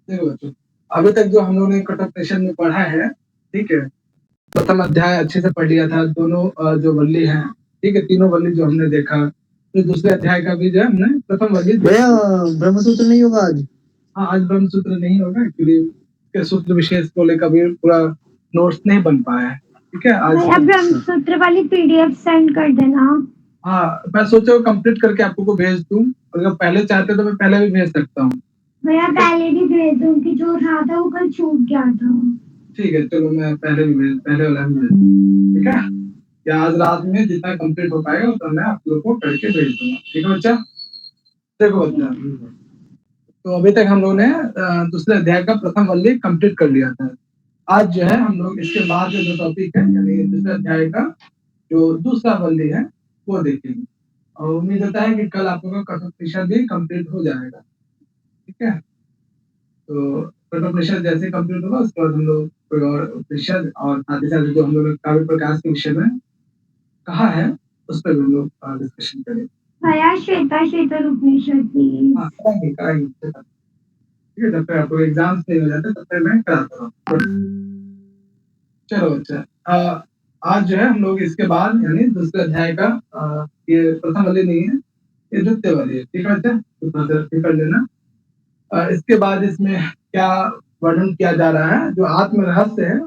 देखो बच्चों, अभी तक जो हम लोगों ने कठोपनिषद में पढ़ा है, ठीक है, प्रथम अध्याय अच्छे से पढ़ लिया था, दोनों जो वल्ली हैं, ठीक है, तीनों वल्ली जो हमने देखा, फिर दूसरे अध्याय का भी जो है हमने प्रथम वल्ली भैया ब्रह्मसूत्र नहीं होगा आज? हाँ, आज ब्रह्मसूत्र नहीं होगा एक्चुअली, सूत्र विशेष को लेकर भी पूरा नोट्स नहीं बन पाया है, ठीक है। आज ब्रह्मसूत्र वाली पीडीएफ सेंड कर देना। हाँ, मैं सोचा कंप्लीट करके आपको को भेज दूं, अगर पहले चाहते तो मैं पहले भी भेज सकता हूँ। भैया पहले भी भेज दूं कि जो रहा था वो कल छूट गया था। ठीक है, चलो मैं पहले वाला भी भेज, ठीक है, या आज रात में जितना कंप्लीट हो पाएगा उतना मैं आप लोग को करके भेज दूंगा, ठीक है बच्चा। देखो बच्चा, तो अभी तक हम लोगों ने दूसरे अध्याय का प्रथम वल्ली कंप्लीट कर लिया था। आज जो है हम लोग इसके बाद जो टॉपिक है, यानी दूसरे अध्याय का जो दूसरा वल्ली है वो देखेंगे, और उम्मीद होता है कि कल आप लोगों का कठोपनिषद भी कंप्लीट हो जाएगा, ठीक है। तो कठोपनिषद जैसे कंप्लीट होगा उसके बाद हम लोग कोई और उपनिषद और साथ ही साथ जो हम लोग काव्य प्रकाश के विषय में कहा है उस पर हम लोग डिस्कशन करेंगे। भैया श्वेता उपनिषद भी हाँ, कराएंगे ठीक है, जब तक आपको एग्जाम्स नहीं हो जाते तब तक मैं कराता हूँ। चलो अच्छा, आज जो है हम लोग इसके बाद यानी दूसरे अध्याय का ये प्रथम वाली नहीं है, ये द्वितीय वाली है, ठीक है बच्चा, तो कर लेना। इसके बाद इसमें क्या वर्णन किया जा रहा है, जो आत्म रहस्य है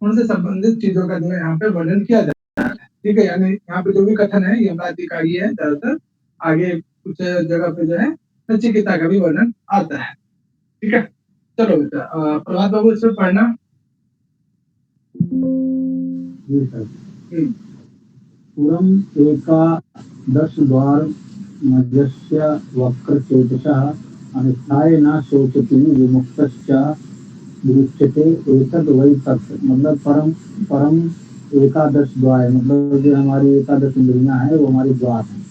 उनसे संबंधित चीजों का जो है यहाँ पे वर्णन किया जा रहा है, ठीक है। यानी यहाँ पे जो भी कथन है ये अपराधिकारी है ज्यादातर, आगे कुछ जगह पे जो है नचिकेता का भी वर्णन आता है, ठीक है। चलो बेटा, प्रभात बाबू इसमें पढ़ना। पुरम एकादश द्वार मध्यस्य वक्रचेतसः अनिष्ठाय न शोचति विमुक्तश्च विमुच्यते एतद् वै तत्। मतलब परम एकादश द्वार, मतलब जो हमारी एकादश इंद्रियां हैं वो हमारी द्वार है।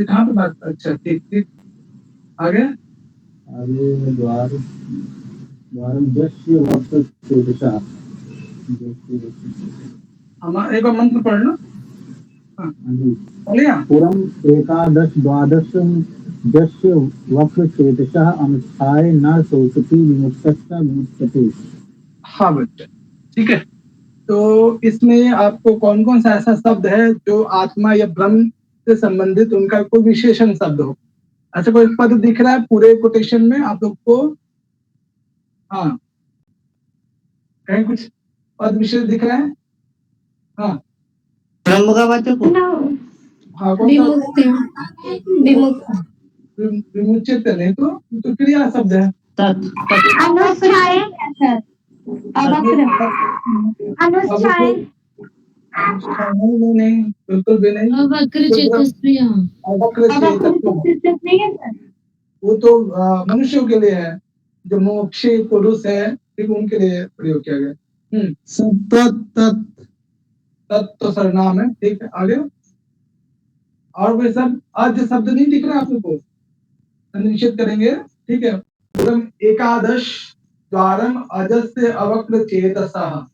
कहाँ पे बात, अच्छा ठीक ठीक, आगे द्वारम यस्य वक्रचेतसः। हमारा एक बार मंत्र पढ़ना। पुरम एकादश द्वादश यस्य वक्रचेतसः अनुष्ठाय न शोचति विमुक्तश्च विमुच्यते। हाँ बच्चा, ठीक है। तो इसमें आपको कौन कौन सा ऐसा शब्द है जो आत्मा या ब्रह्म से संबंधित उनका कोई विशेषण शब्द हो, ऐसा कोई पद दिख रहा है पूरे कोटेशन में आप लोग को? हाँ, कहीं कुछ पद विशेष दिख रहा है? हाँ, ब्रह्म का वाचक हो? हाँ, कौन सा? विमुचित नहीं तो क्रिया शब्द है। नहीं, बिल्कुल भी नहीं। वो तो मनुष्यों के लिए है, जो मोक्षी पुरुष है, ठीक, उनके लिए प्रयोग किया गया। तत्व सर्वनाम है, ठीक है। आगे और कोई शब्द, आज शब्द नहीं दिख रहा आप लोग को, निश्चित करेंगे, ठीक है। एकादश द्वारम अजस्य अवक्र चेतसः,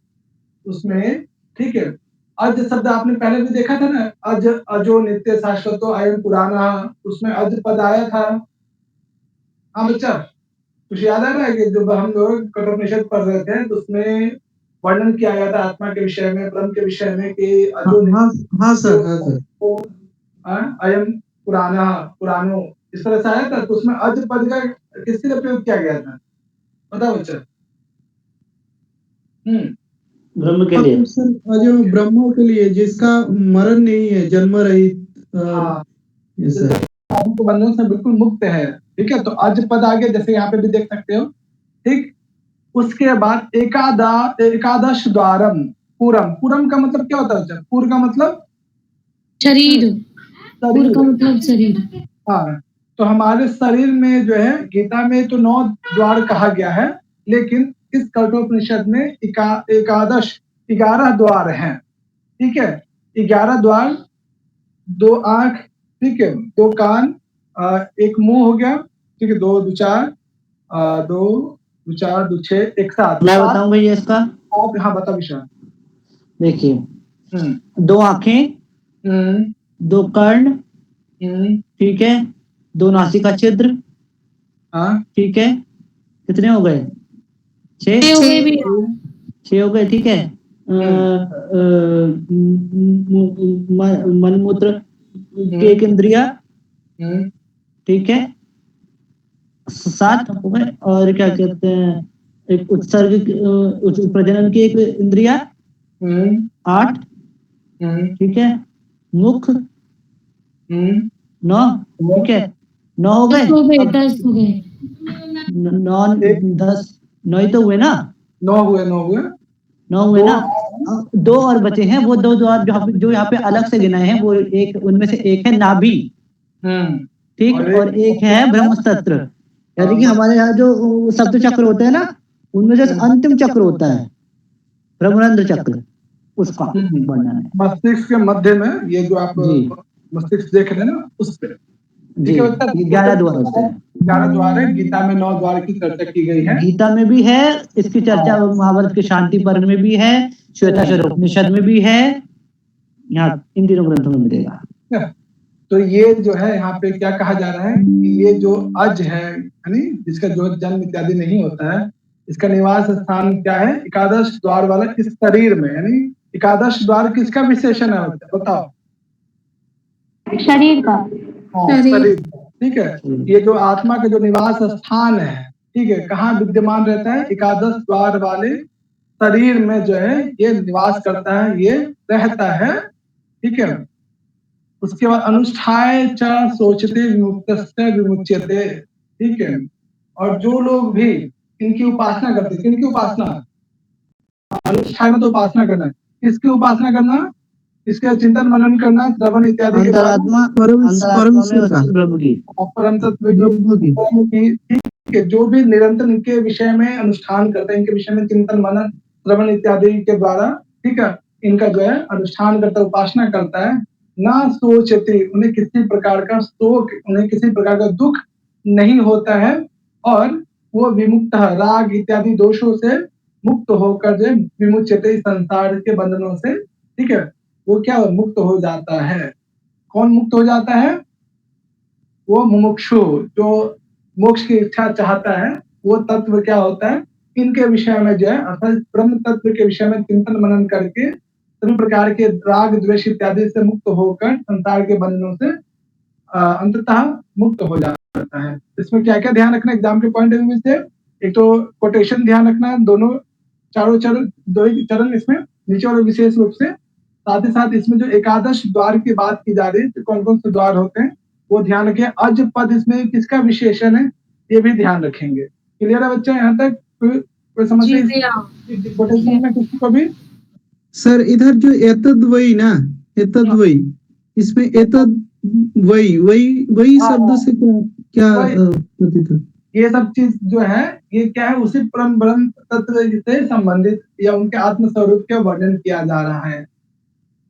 उसमें ठीक है, अज शब्द आपने पहले भी देखा था ना, अज अजो नित्य शाश्वतो अयम पुराना, उसमें अज पद आया था। हाँ बच्चा, कुछ याद आ रहा है कि जब हम लोग कठोपनिषद पढ़ रहे थे तो उसमें वर्णन किया गया था आत्मा के विषय में, ब्रह्म के विषय में कि अजो हाँ सर, अयम पुरानो इस तरह से आया था, तो उसमें अज पद का किसके लिए प्रयोग किया गया था, बताओ बच्चा? ब्रह्म के लिए, जो ब्रह्मों के लिए जिसका मरण नहीं है, जन्म रहित, बंधन से बिल्कुल मुक्त है, ठीक है। तो अज पद आगे जैसे यहाँ पे भी देख सकते हो, ठीक। उसके बाद एकादश द्वारम पूरम का मतलब क्या होता है? पूर का मतलब शरीर, पूर का मतलब शरीर। हाँ, तो हमारे शरीर में जो है गीता में तो 9 द्वार कहा गया है, लेकिन इस कठोपनिषद में एकादश 11 द्वार हैं, ठीक है। 11 द्वार, 2 आंख, ठीक है, 2 कान, एक मुंह हो गया, ठीक है, 2 2 4, 2 2 4 2 6, एक साथ। मैं बताऊंगा ये इसका। आप हाँ बता विशाल। देखिए, 2 आंखें, 2 कर्ण, ठीक है, 2 नासिका छिद्र, हाँ ठीक है, कितने हो गए? 6 6 हो गए, ठीक है। मन मूत्र के एक इंद्रिया, ठीक है, 7 हो गए। और क्या कहते हैं, एक उत्सर्ग प्रजनन की एक इंद्रिया 8, ठीक है। मुख 9, ठीक है, 9 हो गए। 10 हो गए। 9 10 9 ही तो हुए ना, 9 हुए 9 हुए ना। 2 और बचे हैं, वो 2 जो यहाँ पे अलग से गिनाए हैं, वो एक उनमें से एक है नाभि, ठीक, और एक है ब्रह्मस्तत्र। यानी कि हमारे यहाँ जो सप्त चक्र होते हैं ना, उनमें से अंतिम चक्र होता है ब्रह्मरंध्र चक्र, उसका वर्णन है। मस्तिष्क के मध्य में ये जो आप मस्तिष्क देख रहे हैं ना, उस पे जी, 11 द्वार होते हैं। 11 द्वार है। गीता में 9 द्वार की चर्चा की गई है। गीता में भी है इसकी चर्चा, महाभारत के शांति पर्व में भी है, श्वेताश्वर उपनिषद में भी है, यहाँ इन तीनों ग्रंथों में मिलेगा। तो ये जो है यहाँ पे क्या कहा जा रहा है कि ये जो अज है, यानी जिसका जो जन्म इत्यादि नहीं होता है, इसका निवास स्थान क्या है? एकादश द्वार वाला इस शरीर में। यानी एकादश द्वार किसका विशेषण है बताओ? शरीर का। शरीर, ठीक है। ये जो आत्मा का जो निवास स्थान है, ठीक है, कहाँ विद्यमान रहता है? एकादश द्वार वाले शरीर में जो है ये निवास करता है, ये रहता है, ठीक है। उसके बाद अनुष्ठाय च सोचते विमुक्तस्य विमुच्यते, ठीक है। और जो लोग भी इनकी उपासना करते हैं, किनकी उपासना? अनुष्ठान में तो उपासना करना है। किसकी उपासना करना? इसका चिंतन मनन करना, श्रवण इत्यादि के बाद परम तत्व की, ठीक है। जो भी निरंतर इनके विषय में अनुष्ठान करते हैं, इनके विषय में चिंतन मनन श्रवण इत्यादि के द्वारा, ठीक है, इनका जो है अनुष्ठान करता है, उपासना करता है। ना सोचते, उन्हें किसी प्रकार का शोक, उन्हें किसी प्रकार का दुख नहीं होता है, और वो विमुक्त राग इत्यादि दोषों से मुक्त होकर जो विमुच्यते, संसार के बंधनों से, ठीक है, वो क्या मुक्त हो जाता है। कौन मुक्त हो जाता है? वो मुमुक्षु, जो मोक्ष की इच्छा चाहता है। वो तत्व क्या होता है? इनके विषय में जो है, अर्थात ब्रह्म तत्व के विषय में चिंतन मनन करके सभी प्रकार के राग द्वेष इत्यादि से मुक्त होकर संसार के बंधनों से अंततः मुक्त हो जाता है। इसमें क्या क्या ध्यान रखना एग्जाम के पॉइंट ऑफ व्यू से? एक तो कोटेशन ध्यान रखना, दोनों चारों चरण, दो ही चरण इसमें नीचे और विशेष रूप से। साथ ही साथ इसमें जो एकादश द्वार की बात की जा रही है, तो कौन कौन से द्वार होते हैं वो ध्यान रखें। अज पद इसमें किसका विशेषण है, ये भी ध्यान रखेंगे। क्लियर है बच्चा? यहाँ तक कोई समस्या कोटेशन में किसी को भी? सर इधर जो एतद वही ना, एतद वही, इसमें एतद वही शब्द से क्या प्रतीत है? ये सब चीज जो है ये क्या है, उसी परम ब्रह्म तत्व से संबंधित या उनके आत्म स्वरूप का वर्णन किया जा रहा है,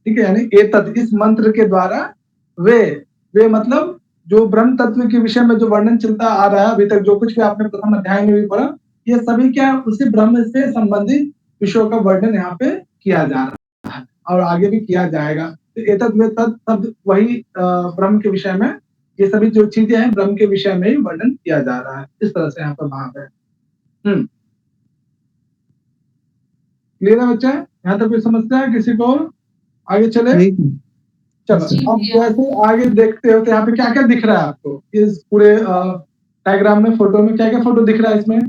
ठीक है। यानी एतद, इस मंत्र के द्वारा वे मतलब जो ब्रह्म तत्व के विषय में जो वर्णन चलता आ रहा है अभी तक, जो कुछ भी आपने प्रथम अध्याय में भी पढ़ा, ये सभी क्या उसी ब्रह्म से संबंधित विषयों का वर्णन यहाँ पे किया जा रहा है और आगे भी किया जाएगा। तो एतद में तत् शब्द वही ब्रह्म के विषय में, ये सभी जो चीजें हैं ब्रह्म के विषय में ही वर्णन किया जा रहा है। इस तरह से यहाँ पर भाव है। क्लियर है बच्चा? यहाँ तक कोई समस्या है किसी को? आगे चले? चलो अब जैसे आगे देखते हो तो यहाँ पे क्या क्या दिख रहा है आपको इस पूरे डायग्राम में, फोटो में क्या क्या फोटो दिख रहा है? इसमें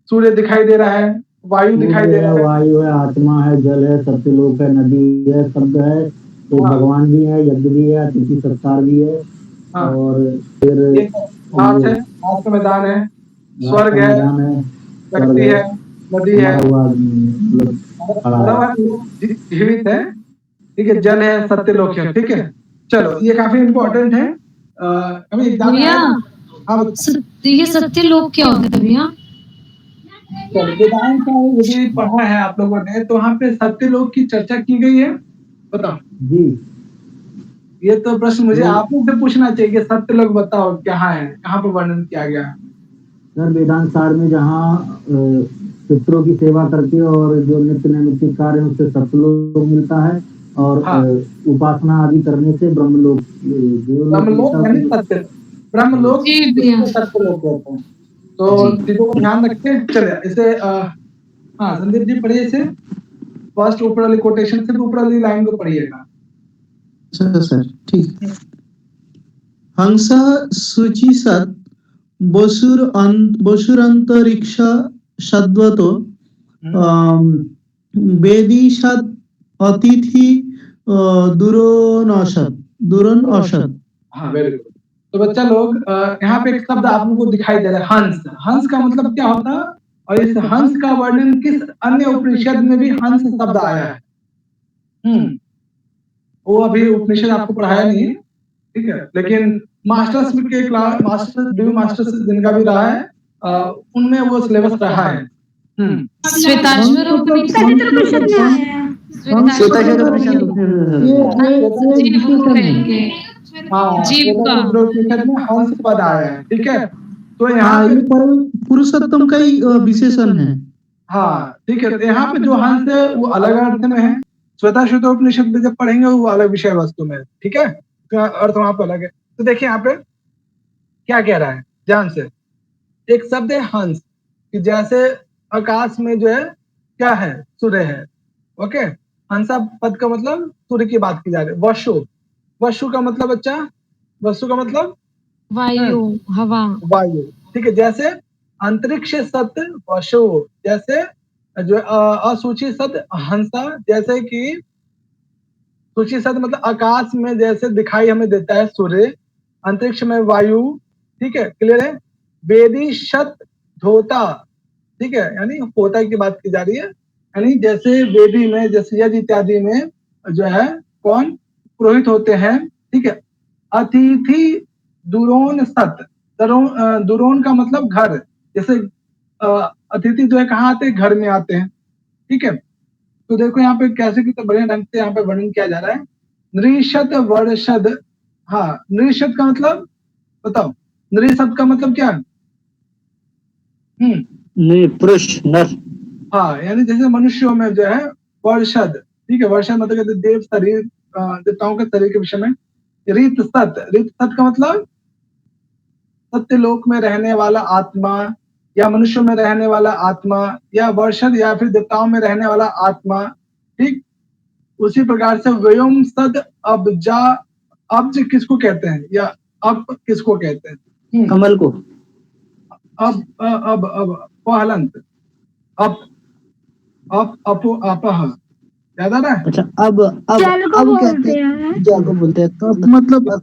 सूर्य दिखाई दे रहा है, वायु दिखाई दे रहा है, वायु है, आत्मा है, जल है, सत्यलोक है, नदी है, शब्द है, तो भगवान भी है, यज्ञ भी है, अतिथि सत्कार भी है, और फिर घास है, घास का मैदान है, स्वर्ग है, व्यक्ति है, नदी है, जीवित है, ठीक है, जल है, सत्यलोक है, ठीक है। चलो ये काफी इम्पोर्टेंट है। अभी एग्जाम ये सत्यलोक क्या होता है भैया? वेदांत का यदि पढ़ा है आप लोगों ने तो वहाँ पे सत्यलोक की चर्चा की गई है, बताओ जी। ये तो प्रश्न मुझे आप लोग से पूछना चाहिए, सत्यलोक बताओ कहाँ है, कहाँ पर वर्णन किया गया है? सर वेदांत सार में जहाँ पितरों की सेवा करके और जो नित्य नैमित्तिक कार्य उससे सत्यलोक मिलता है, और उपासना आदि करने से ब्रह्मलोक, ब्रह्मलोक यानी सत्य, ब्रह्मलोक जी भैया। सत्यलोक कहते हैं। तो चीजों को ध्यान रखें। चले इसे हाँ संदीप जी पढ़िए इसे, फर्स्ट ऊपर वाली कोटेशन से ऊपर वाली लाइन को पढ़िएगा। अच्छा सर ठीक। हंसा सूची सत बसुरंतरिक्ष सद्वतो वेदी सत अतिथि दुरोन औषध। हाँ वेरी गुड। तो बच्चा लोग यहाँ पे एक शब्द आप लोगों को दिखाई दे रहा है हंस। हंस का मतलब क्या होता है और इस हंस का वर्णन किस अन्य उपनिषद में भी हंस शब्द आया है? वो अभी उपनिषद आपको पढ़ाया नहीं है, ठीक है, लेकिन मास्टर्स के क्लास मास्टर्स जिनका भी रहा है उनमें वो सिलेबस रहा है। श्वेताश्वर उपनिषद में आया है। श्वेताश्वर उपनिषद जीव का उपनिषद में हंस पद आया है, ठीक है। तो यहाँ हाँ पे ये पुरुषोत्तम का ही विशेषण है। हाँ ठीक है, तो यहाँ पे जो हंस है वो अलग अर्थ में है। श्वेताश्वतोपनिषद में जब पढ़ेंगे वो अलग विषय वस्तु में, ठीक है, तो अर्थ वहां पे अलग है। तो देखिए यहाँ पे क्या कह रहा है ध्यान से। एक शब्द है हंस, कि जैसे आकाश में जो है क्या है, सूर्य है। ओके, हंसा पद का मतलब सूर्य की बात की जा रही है। वसु, वसु का मतलब बच्चा, वसु का मतलब वायु, हवा, वायु, ठीक है। जैसे अंतरिक्ष सत वसु, जैसे जो असूची सत हंसा, जैसे कि सूची सत मतलब आकाश में जैसे दिखाई हमें देता है सूर्य, अंतरिक्ष में वायु, ठीक है, क्लियर है। वेदी शत धोता, ठीक है, यानी होता की बात की जा रही है, यानी जैसे वेदी में जैसे यज्ञ इत्यादि में जो है कौन पुरोहित होते हैं, ठीक है। अतिथि दुरोन सत, दुरोन का मतलब घर, जैसे अतिथि जो है कहाँ आते हैं, घर में आते हैं, ठीक है। तो देखो यहाँ पे कैसे कितने बढ़िया ढंग से यहाँ पे वर्णन किया जा रहा है। नृषद वर्षद, हाँ नृषद का मतलब बताओ, नृषद का मतलब क्या है? पुरुष नर। हाँ यानी जैसे मनुष्यों में जो है वर्षद, ठीक है, वर्षद मतलब कहते हैं देव शरीर, देवताओं के शरीर के विषय में। रीत सत, रीत सत का मतलब सत्यलोक में रहने वाला आत्मा, या मनुष्यों में रहने वाला आत्मा, या वर्षद या फिर देवताओं में रहने वाला आत्मा, ठीक। उसी प्रकार से व्योम सद अब्जा, अब्ज किसको कहते हैं या अप किसको कहते हैं? कमल को। अब पहलंत, अप अपो अपह, याद आ रहा है? अच्छा अब जल को अब बोलते कहते हैं। हैं, जल को बोलते हैं। तो मतलब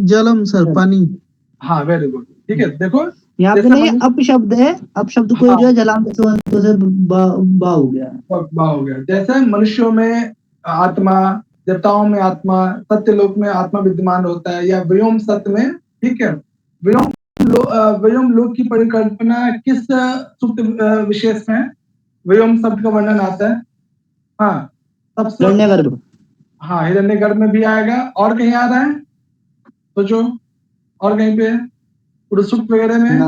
जलम सर, पानी। हाँ वेरी गुड, ठीक है। देखो यहाँ पे नहीं अप शब्द है, अप शब्द को जो है जलाम से बा हो गया, बा हो गया। जैसे मनुष्यों में आत्मा, देवताओं में आत्मा, सत्यलोक में आत्मा विद्यमान होता है, या व्योम सत्य में, ठीक है। व्योम लोक की परिकल्पना किस सूक्त विशेष में व्योम शब्द का वर्णन आता है? हाँ सबसे, हिरण्यगर्भ। हाँ हिरण्यगर्भ में भी आएगा, और कहीं आ रहा है सोचो, और कहीं पे पुरुष सूक्त वगैरह में?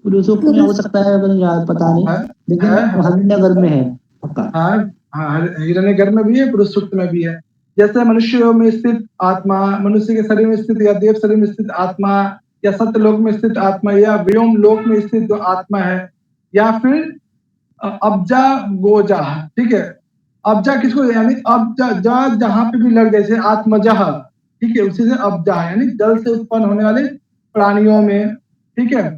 पुरुष सूक्त में हो सकता है, पता नहीं, लेकिन हिरण्यगर्भ में है पक्का। हाँ हाँ हिरण्यगर्भ में भी है, पुरुष सूक्त में भी है। जैसे मनुष्यों में स्थित आत्मा, मनुष्य के शरीर में स्थित या देव शरीर में स्थित आत्मा, या सत्यलोक में स्थित आत्मा, या व्योम लोक में स्थित जो आत्मा है, या फिर अब्जा गोजा, ठीक है। अब्जा किसको, यानी अब्जा जा जहां पे भी लग जाए, जैसे आत्मजह, ठीक है, उसी से अब्जा यानी जल से उत्पन्न होने वाले प्राणियों में, ठीक है।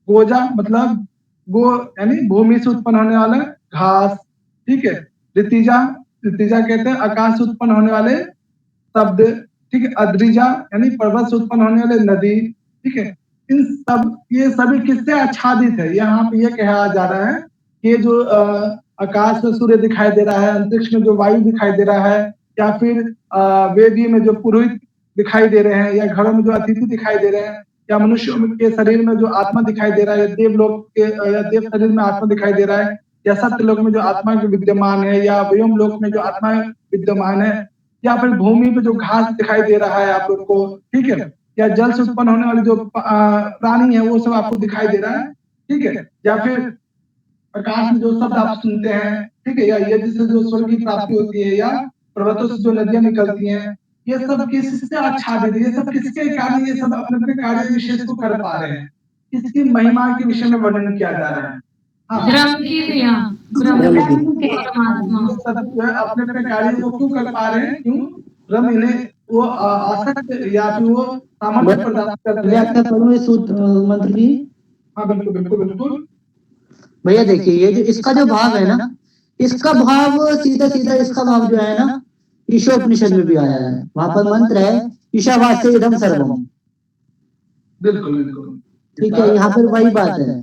गोजा मतलब गो यानी भूमि से उत्पन्न होने वाला घास, ठीक है। ऋतिजा, ऋतिजा कहते हैं आकाश से उत्पन्न होने वाले शब्द, ठीक है। अद्रिजा यानी पर्वत से उत्पन्न होने वाले नदी, ठीक है। इन सब, ये सभी किससे आच्छादित है? यहाँ पे ये कहा जा रहा है कि जो आकाश में सूर्य दिखाई दे रहा है, अंतरिक्ष में जो वायु दिखाई दे रहा है, या फिर वेदी में जो पुरोहित दिखाई दे रहे हैं, या घरों में जो अतिथि दिखाई दे रहे हैं, या मनुष्य के शरीर में जो आत्मा दिखाई दे रहा है, देवलोक के या देव शरीर में आत्मा दिखाई दे रहा है, या सत्यलोक में जो आत्मा विद्यमान है, या व्योम लोक में जो आत्मा विद्यमान है, या फिर भूमि पे जो घास दिखाई दे रहा है आप लोग को, ठीक है, या जल से उत्पन्न होने वाले जो प्राणी है वो सब आपको दिखाई दे रहा है, ठीक है। या फिर आकाश में जो शब्द आप सुनते हैं, ठीक है, या यज्ञ से जो स्वर्ग की प्राप्ति होती है, या पर्वतों से जो नदियां निकलती हैं, ये सब किससे आच्छादित, ये सब किसके कारण ये सब अपने अपने कार्य विशेष को कर पा रहे हैं, किसकी महिमा के विषय में वर्णन किया जा रहा है। हाँ, ब्रह्म की क्रिया, ब्रह्म के परमात्मा सब जो है अपने अपने कार्य को क्यों कर पा रहे हैं, क्यों? ब्रह्म इन्हें वो आसक्त या फिर वो सामर्थ्य प्रदान करते हैं। व्याख्या करूं इस मंत्र की? हाँ बिल्कुल बिल्कुल बिल्कुल। भैया देखिए, ये जो इसका जो भाव है ना, इसका भाव सीधा सीधा इसका भाव जो है ना, ईशोपनिषद में भी आया है। वहां पर मंत्र है ईशावास्य इदम सर्वम। बिल्कुल बिल्कुल, ठीक है, यहाँ पर वही बात है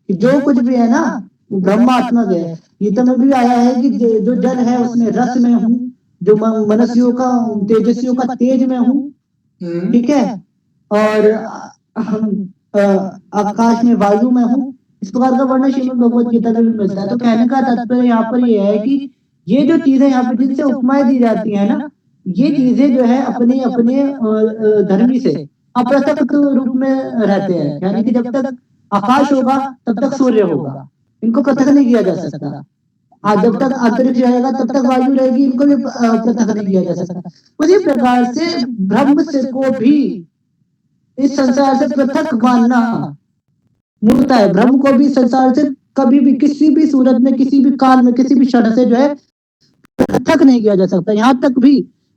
कि जो कुछ भी है ना वो ब्रह्मात्मक है। गीता में भी आया है कि जो जल है उसमें रस में हूँ, जो मनुष्यों का तेजस्वियों का तेज में हूँ, ठीक है, और आकाश में वायु में हूँ। इस प्रकार का वर्णन श्रीमद् भगवद गीता में भी मिलता है। तो कहने का तात्पर्य यहाँ पर ये है कि ये जो चीजें यहाँ पर जिनसे उपमाएं दी जाती है ना, ये चीजें जो है अपने अपने धर्मी से अप्रत्यक्ष रूप में रहते हैं। यानी कि जब तक आकाश होगा तब तक सूर्य होगा, इनको पृथक नहीं किया जा सकता। जब तक अंतरिक्ष रहेगा तब तक वायु रहेगी, इनको भी पृथक नहीं किया जा सकता। उसी प्रकार से ब्रह्म से को भी इस संसार से पृथक मानना मूर्खता है। ब्रह्म को भी संसार से कभी भी किसी भी सूरत में, किसी भी काल में, किसी भी क्षण से जो है पृथक नहीं किया जा सकता। यहाँ तक भी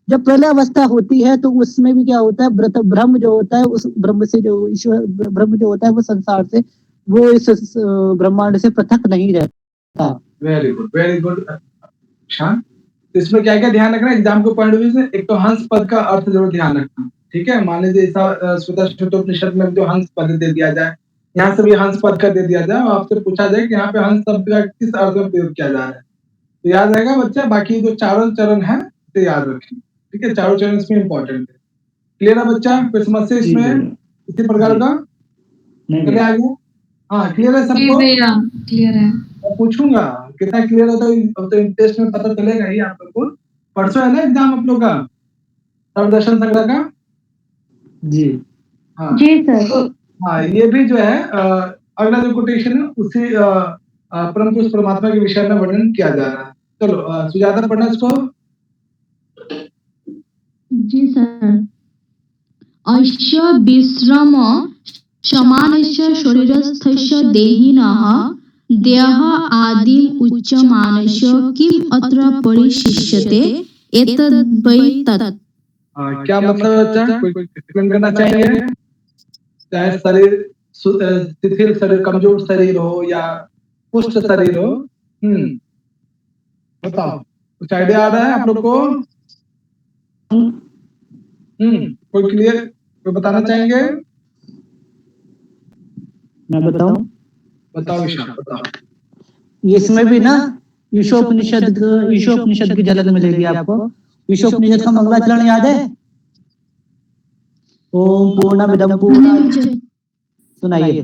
जब प्रलय अवस्था होती है तो उसमें भी क्या होता है, ब्रह्म जो होता है उस ब्रह्म से जो ईश्वर ब्रह्म जो होता है वो संसार से, वो इस ब्रह्मांड से पृथक नहीं रहता। Very good very good. अच्छा, तो इसमें क्या क्या ध्यान रखना है एग्जाम के पॉइंट ऑफ व्यू से? एक तो हंस पद का अर्थ जरूर ध्यान रखना, ठीक है। मान लीजिए ऐसा श्वेतोपनिषद में जो हंस पद दे दिया जाए, यहाँ से भी हंस पद का दे दिया जाए और आपसे पूछा जाए कि यहाँ पे हंस शब्द का किस अर्थ में प्रयोग किया जा रहा है, तो याद रहेगा बच्चा। बाकी जो चारों चरण है तो याद रखें, ठीक है। चारों चरण इसमें इंपॉर्टेंट है। क्लियर है बच्चा? कोई समस्या इसमें इसी प्रकार का? चले आगे। हाँ क्लियर है सबको? क्लियर है। पूछूंगा कितना क्लियर होता है तो टेस्ट में पता चलेगा ही आप लोग को। परसों है ना एग्जाम आप लोग का सर्वदर्शन संग्रह का? जी हाँ जी सर। हाँ, ये भी जो है अगला जो कोटेशन है उसी परम पुरुष परमात्मा के विषय में वर्णन किया जा रहा है। चलो सुजाता पढ़ना इसको। जी सर। ऐश्य विश्रम समानस्य शरीरस्थस्य देहिनः देह आदिम उच्यमानस्य किम अत्र परिशिष्यते एतद् वै तत्। क्या मतलब है बच्चा? कोई एक्सप्लेन करना चाहेंगे? चाहे शरीर शिथिल शरीर, कमजोर शरीर हो या पुष्ट शरीर हो, बताओ कुछ आइडिया आ रहा है आप लोग को? कोई क्लियर, कोई बताना चाहेंगे? मैं बताऊं? बताओ ईशा बताओ। इसमें भी ना ईशोपनिषद की झलक मिलेगी आपको। ईशोपनिषद का मंगलाचरण याद है? ओम पूर्णमिदं पूर्णात्, सुनाइए।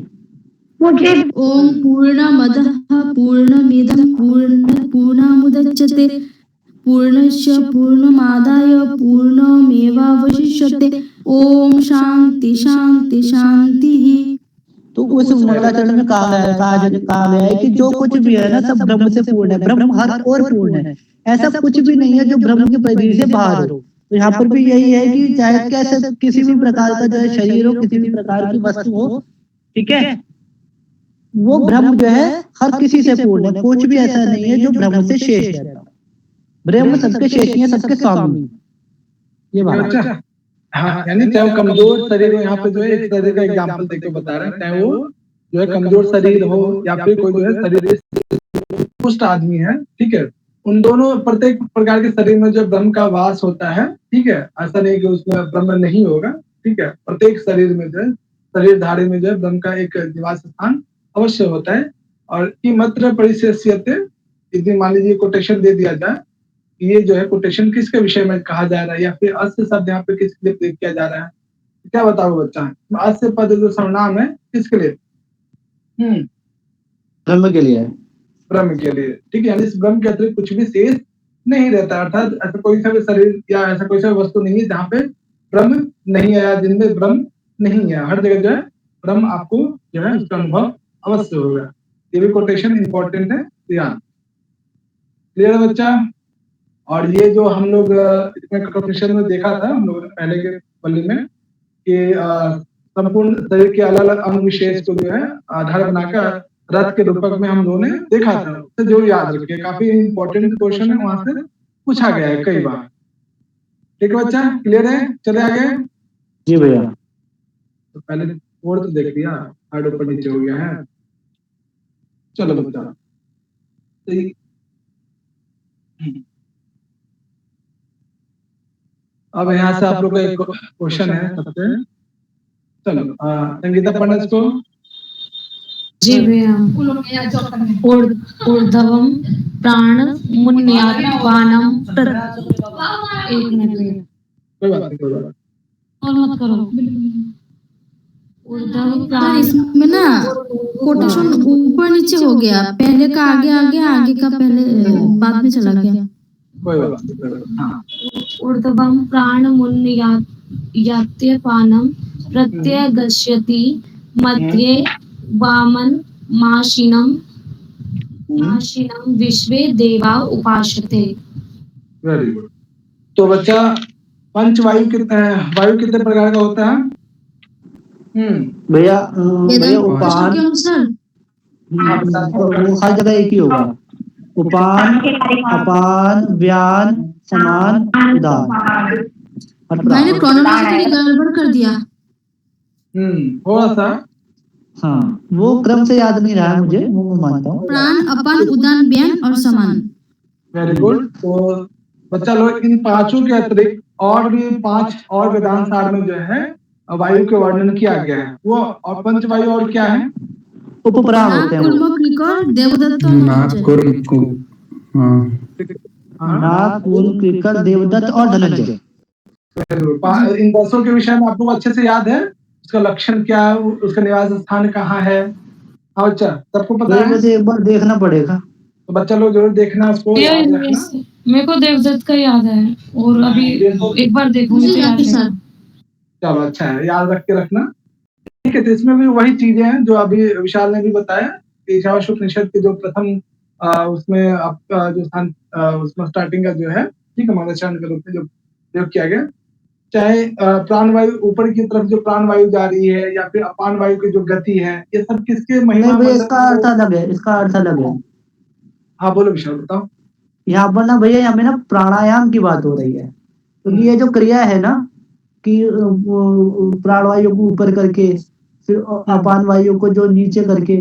ओम पूर्णमदः पूर्णमिदं पूर्णामुदच्यते पूर्णस्य पूर्णमादाय पूर्णमेवावशिष्यते। ओम शांति शांति शांति। तो उस मंगलाचरण में कहा गया है कि जो कुछ भी है ना सब ब्रह्म से पूर्ण है। ब्रह्म हर ओर पूर्ण है, ऐसा कुछ भी नहीं है जो ब्रह्म की परिधि से बाहर हो। तो यहाँ पर भी यही है कि चाहे कैसे किसी भी प्रकार का जो है शरीर हो, किसी भी प्रकार की वस्तु हो, ठीक है, वो ब्रह्म जो है हर किसी से पूर्ण है। कुछ भी ऐसा नहीं है जो ब्रह्म से शेष है। ब्रह्म सबके शेष है, सबके स्वामी। ये बात। हाँ, यानी चाहे वो कमजोर शरीर हो, यहाँ पे जो है एक शरीर का एग्जाम्पल देके बता रहे हैं, चाहे वो जो है कमजोर शरीर हो या फिर कोई जो है शरीर पुष्ट आदमी है, ठीक है, उन दोनों प्रत्येक प्रकार के शरीर में जो ब्रह्म का वास होता है, ठीक है। ऐसा नहीं कि उसमें ब्रह्म नहीं होगा, ठीक है। प्रत्येक शरीर में जो है शरीरधारी में जो है ब्रह्म का एक निवास स्थान अवश्य होता है। और कि मात्र परिशेष्यते, यदि मान लीजिए कोटेशन दे दिया जाए, ये जो है कोटेशन किसके विषय में कहा जा रहा है या फिर अस्य शब्द यहाँ पे किसके लिए प्रयोग किया जा रहा है, क्या बताओ बच्चा? अस्य पद जो सर्वनाम है किसके लिए? ब्रह्म के लिए। ब्रह्म के लिए, ठीक है। यानी इस ब्रह्म के अतिरिक्त कुछ भी शेष नहीं रहता, अर्थात ऐसा कोई सा भी शरीर या ऐसा कोई सा वस्तु नहीं है जहाँ पे ब्रह्म नहीं है या जिनमें ब्रह्म नहीं है। हर जगह जो है ब्रह्म आपको जो है उसका अनुभव अवश्य होगा। ये भी कोटेशन इंपॉर्टेंट है, ध्यान। क्लियर है बच्चा? और ये जो हम लोग इसमें कटोपेशन में देखा था हम लोग ने पहले के पल्ली में कि संपूर्ण शरीर के अलग अलग अंग विशेष को जो है आधार बनाकर रथ के रूपक में हम लोगों ने देखा था, तो जो याद रखिए काफी इंपॉर्टेंट क्वेश्चन है, वहां से पूछा गया है कई बार। ठीक है बच्चा, क्लियर है? चले आगे। जी भैया। तो पहले और तो देख लिया, हार्ड ऊपर नीचे हो गया है। चलो बच्चा, तो अब यहाँ से आप लोग का एक क्वेश्चन है सबसे। चलो संगीता पढ़ना इसको। जी भैया। ऊर्ध्वम प्राण मुन्यात्वानम एक मिनट भैया, कोई बात नहीं, कोई बात नहीं। और मत करो। ऊर्ध्व सर प्राण इसमें ना कोटेशन ऊपर नीचे हो गया, पहले का आगे आगे, आगे का पहले बाद में चला गया। कोई बात नहीं, कोई बात नहीं। हाँ, ऊर्ध्वम प्राण मुन्यात्यपानम प्रत्यगस्यति मध्ये वामन माशिनम विश्वे देवा उपासते। Very good. तो बच्चा पंचवायु वायु कितने प्रकार का होता है? भैया वेदांत उपान के अनुसार वो हर जगह एक ही होगा। उपान, अपान, व्यान, समान, उदान। मैंने क्रोनोलॉजिकली गड़बड़ कर दिया। थोड़ा सा। हाँ, वो क्रम से याद नहीं रहा है मुझे, वो मैं मानता हूँ। प्राण, अपान, उदान, व्यान और समान। Very good. तो बच्चा लोग इन पांचों के अतिरिक्त और भी 5 और वेदांत सार में जो है वायु के वर्णन किया गया है। वो और पंचवायु और क्या है? उपप्राण होते हैं वो। कुर्म, क्रिकर, देवदत्त और नाक, कुर्म, नाग, कुल, क्रिकर, देवदत्त और धनंजय। इन 10 के विषय में आपको अच्छे से याद है? उसका लक्षण क्या है, उसका निवास स्थान कहाँ है? हाँ बच्चा, सबको पता है? मुझे एक बार देखना पड़ेगा। तो बच्चा लोग जरूर देखना, उसको याद रखना। मेरे को देवदत्त का याद है और अभी एक बार देखूंगी तो याद है। चलो अच्छा है, याद रख के रखना। ठीक है, तो इसमें भी वही चीजें हैं जो अभी विशाल ने भी बताया। ईशावास्य उपनिषद के जो प्रथम उसमें आपका जो स्थान उसमें स्टार्टिंग का जो है, ठीक है, मंगलाचरण के रूप में जो प्रयोग किया गया, चाहे प्राणवायु ऊपर की तरफ जो प्राणवायु जा रही है या फिर अपान वायु की जो गति है, ये सब किसके महिमा? इसका अर्थ अलग है, इसका अर्थ अलग है। हाँ बोलो विशाल, बताओ। यहाँ पर ना भैया, यहाँ पे ना प्राणायाम की बात हो रही है, क्योंकि ये जो क्रिया है ना कि प्राणवायु को ऊपर करके फिर अपान वायु को जो नीचे करके,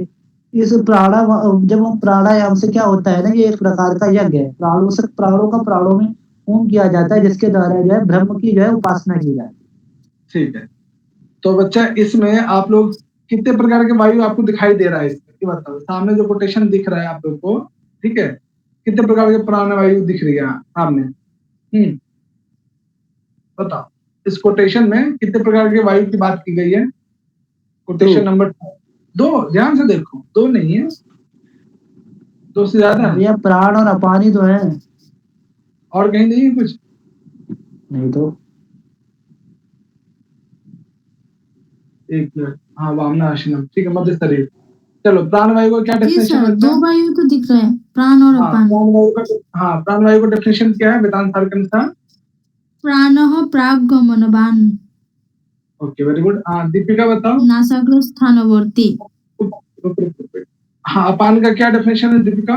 इस जब हम प्राणायाम से क्या होता है ना, ये एक प्रकार का यज्ञ है। प्राणों का प्राणों में होम किया जाता है, जिसके द्वारा जो है ब्रह्म की जो है उपासना की जाती है। ठीक है, तो बच्चा इसमें आप लोग कितने प्रकार के वायु आपको दिखाई दे रहा है? इसमें बताओ, सामने जो कोटेशन दिख रहा है आप लोग को, ठीक है, कितने प्रकार के प्राणवायु दिख रही है सामने? बताओ, इस कोटेशन में कितने प्रकार के वायु की बात की गई है? कोटेशन नंबर 2, ध्यान से देखो, 2 नहीं है, 2 से ज्यादा है। ये प्राण और अपान ही तो है, और कहीं नहीं है कुछ? नहीं तो एक मिनट, हाँ, वामना आसनम, ठीक है, मध्य शरीर। चलो, प्राणवायु को क्या जी डेफिनेशन सर, 2 वायु तो दिख रहे हैं, प्राण और अपान। प्राणवायु का डेफिनेशन क्या है वेदांत सार के अनुसार? प्राणः प्राग्गमनवान्। Okay, very good. दीपिका बताओ। नासाग्र स्थानवर्ती। हाँ, अपान का क्या डेफिनेशन है दीपिका?